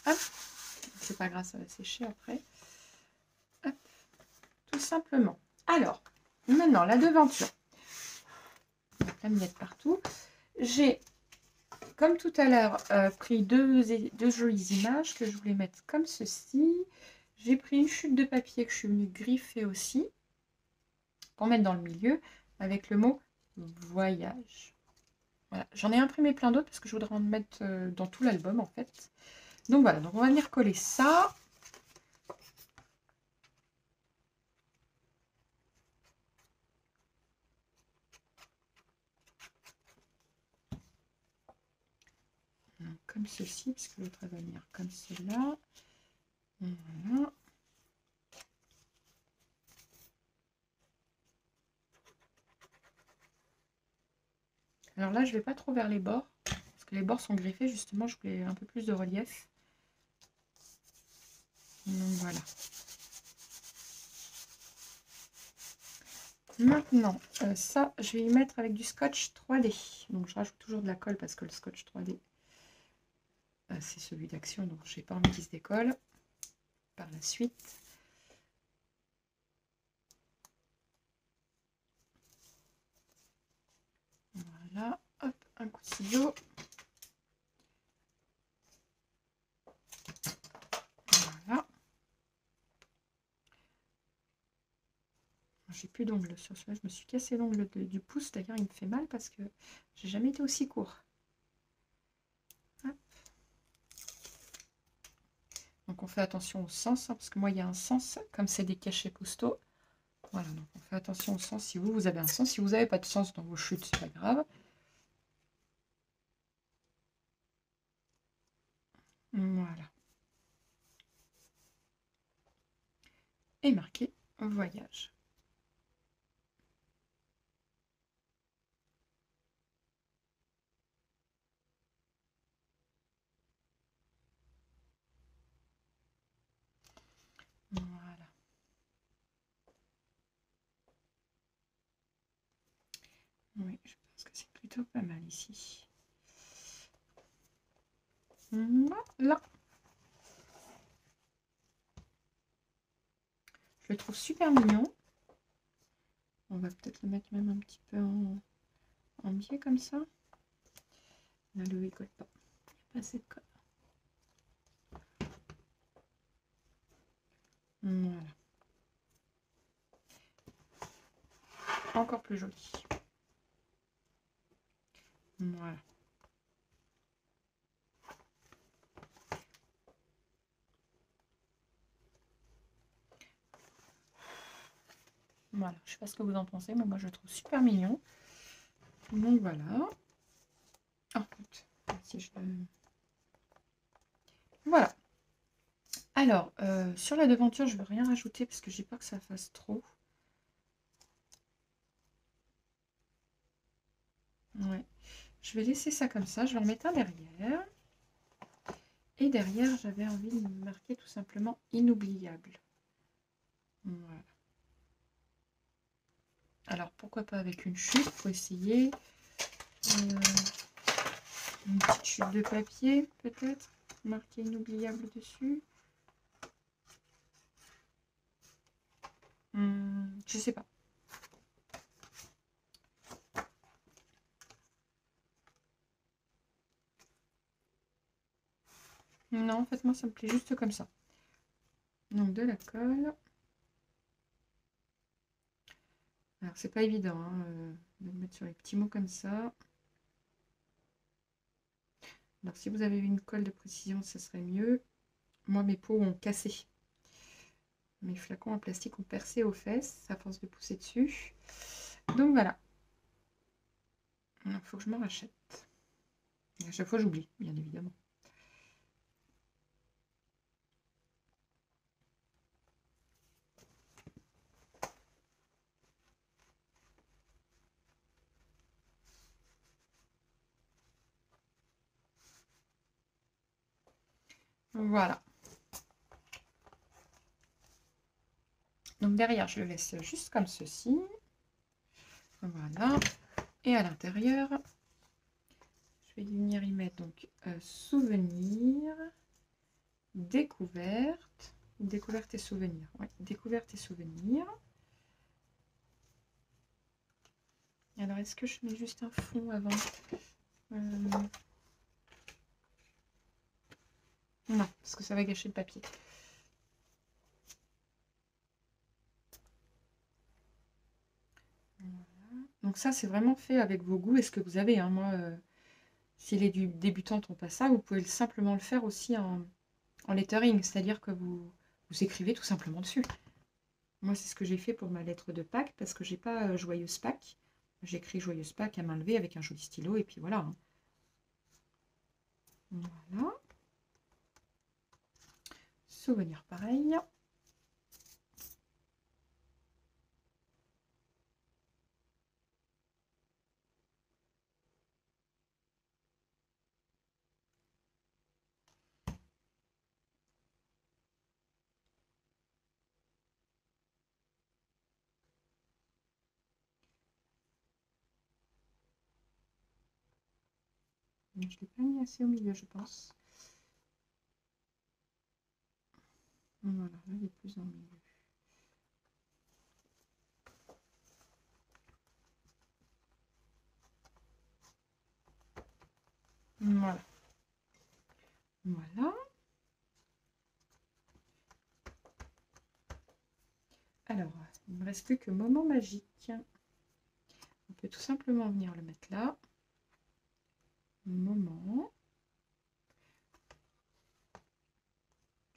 Hop. C'est pas grave, ça va sécher après. Hop. Tout simplement. Alors, maintenant, la devanture. La miette partout. J'ai, comme tout à l'heure, pris deux jolies images que je voulais mettre comme ceci. J'ai pris une chute de papier que je suis venue griffer aussi, pour mettre dans le milieu, avec le mot Voyage. Voilà, j'en ai imprimé plein d'autres parce que je voudrais en mettre dans tout l'album en fait. Donc voilà, donc on va venir coller ça. Comme ceci, parce que l'autre va venir comme cela. Voilà. Alors là, je vais pas trop vers les bords, parce que les bords sont griffés, justement, je voulais un peu plus de relief. Donc voilà. Maintenant, ça, je vais y mettre avec du scotch 3D. Donc je rajoute toujours de la colle, parce que le scotch 3D, c'est celui d'Action, donc j'ai pas envie qu'il se décolle par la suite. Voilà, hop, un coup de ciseau. Voilà. J'ai plus d'ongles sur celui-là, je me suis cassé l'ongle du pouce, d'ailleurs il me fait mal parce que j'ai jamais été aussi court. Hop. Donc on fait attention au sens, hein, parce que moi il y a un sens, comme c'est des cachets postaux. Voilà, donc on fait attention au sens. Si vous avez un sens, si vous n'avez pas de sens dans vos chutes, c'est pas grave. Voilà. Et marqué voyage. Voilà. Oui, je pense que c'est plutôt pas mal ici. Voilà. Je le trouve super mignon. On va peut-être le mettre même un petit peu en biais comme ça. Là, le il colle pas. Il n'y a pas assez de colle. Voilà. Encore plus joli. Voilà. Voilà, je sais pas ce que vous en pensez, mais moi je le trouve super mignon. Donc voilà. Oh, si je... Voilà. Alors, sur la devanture, je ne veux rien rajouter parce que j'ai peur que ça fasse trop. Ouais. Je vais laisser ça comme ça. Je vais en mettre un derrière. Et derrière, j'avais envie de marquer tout simplement inoubliable. Voilà. Alors, pourquoi pas avec une chute? Il faut essayer. Une petite chute de papier, peut-être. Marquer inoubliable dessus. Je sais pas. Non, en fait, moi, ça me plaît juste comme ça. Donc, de la colle. Alors, c'est pas évident hein, de le mettre sur les petits mots comme ça. Alors, si vous avez une colle de précision, ça serait mieux. Moi, mes pots ont cassé. Mes flacons en plastique ont percé aux fesses à force de pousser dessus. Donc, voilà. Il faut que je m'en rachète. Et à chaque fois, j'oublie, bien évidemment. Voilà. Donc, derrière, je le laisse juste comme ceci. Voilà. Et à l'intérieur, je vais venir y mettre donc souvenir, découverte et souvenir. Oui, découverte et souvenir. Alors, est-ce que je mets juste un fond avant? Non, parce que ça va gâcher le papier. Voilà. Donc, ça, c'est vraiment fait avec vos goûts et ce que vous avez. Hein. Moi, si les débutantes n'ont pas ça, vous pouvez simplement le faire aussi en lettering, c'est-à-dire que vous écrivez tout simplement dessus. Moi, c'est ce que j'ai fait pour ma lettre de Pâques, parce que j'ai pas Joyeuse Pâques. J'écris Joyeuse Pâques à main levée avec un joli stylo, et puis voilà. Hein. Voilà. Souvenir pareil. Je ne l'ai pas mis assez au milieu, je pense. Voilà, là, il est plus en milieu. Voilà. Voilà. Alors, il ne me reste plus que Moment Magique. On peut tout simplement venir le mettre là. Moment.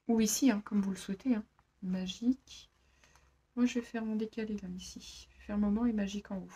Ou ici, hein, comme vous le souhaitez. Hein. Magique. Moi, je vais faire mon décalé là, ici. Je vais faire Moment et Magique en haut.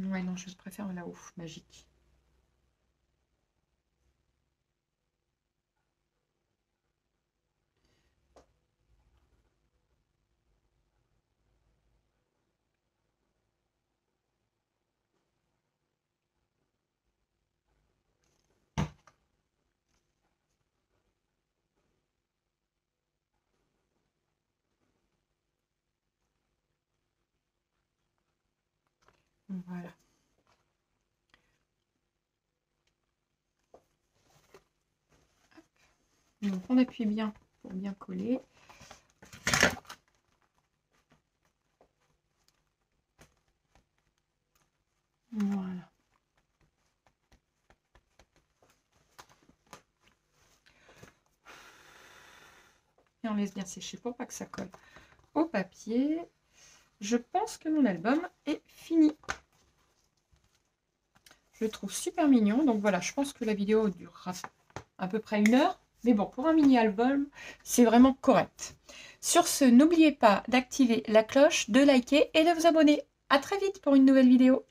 Ouais, non, je préfère là-haut, Magique. Voilà. Donc, on appuie bien pour bien coller. Voilà. Et on laisse bien sécher pour pas que ça colle au papier. Je pense que mon album est fini. Je le trouve super mignon. Donc voilà, je pense que la vidéo durera à peu près 1 heure. Mais bon, pour un mini-album, c'est vraiment correct. Sur ce, n'oubliez pas d'activer la cloche, de liker et de vous abonner. À très vite pour une nouvelle vidéo.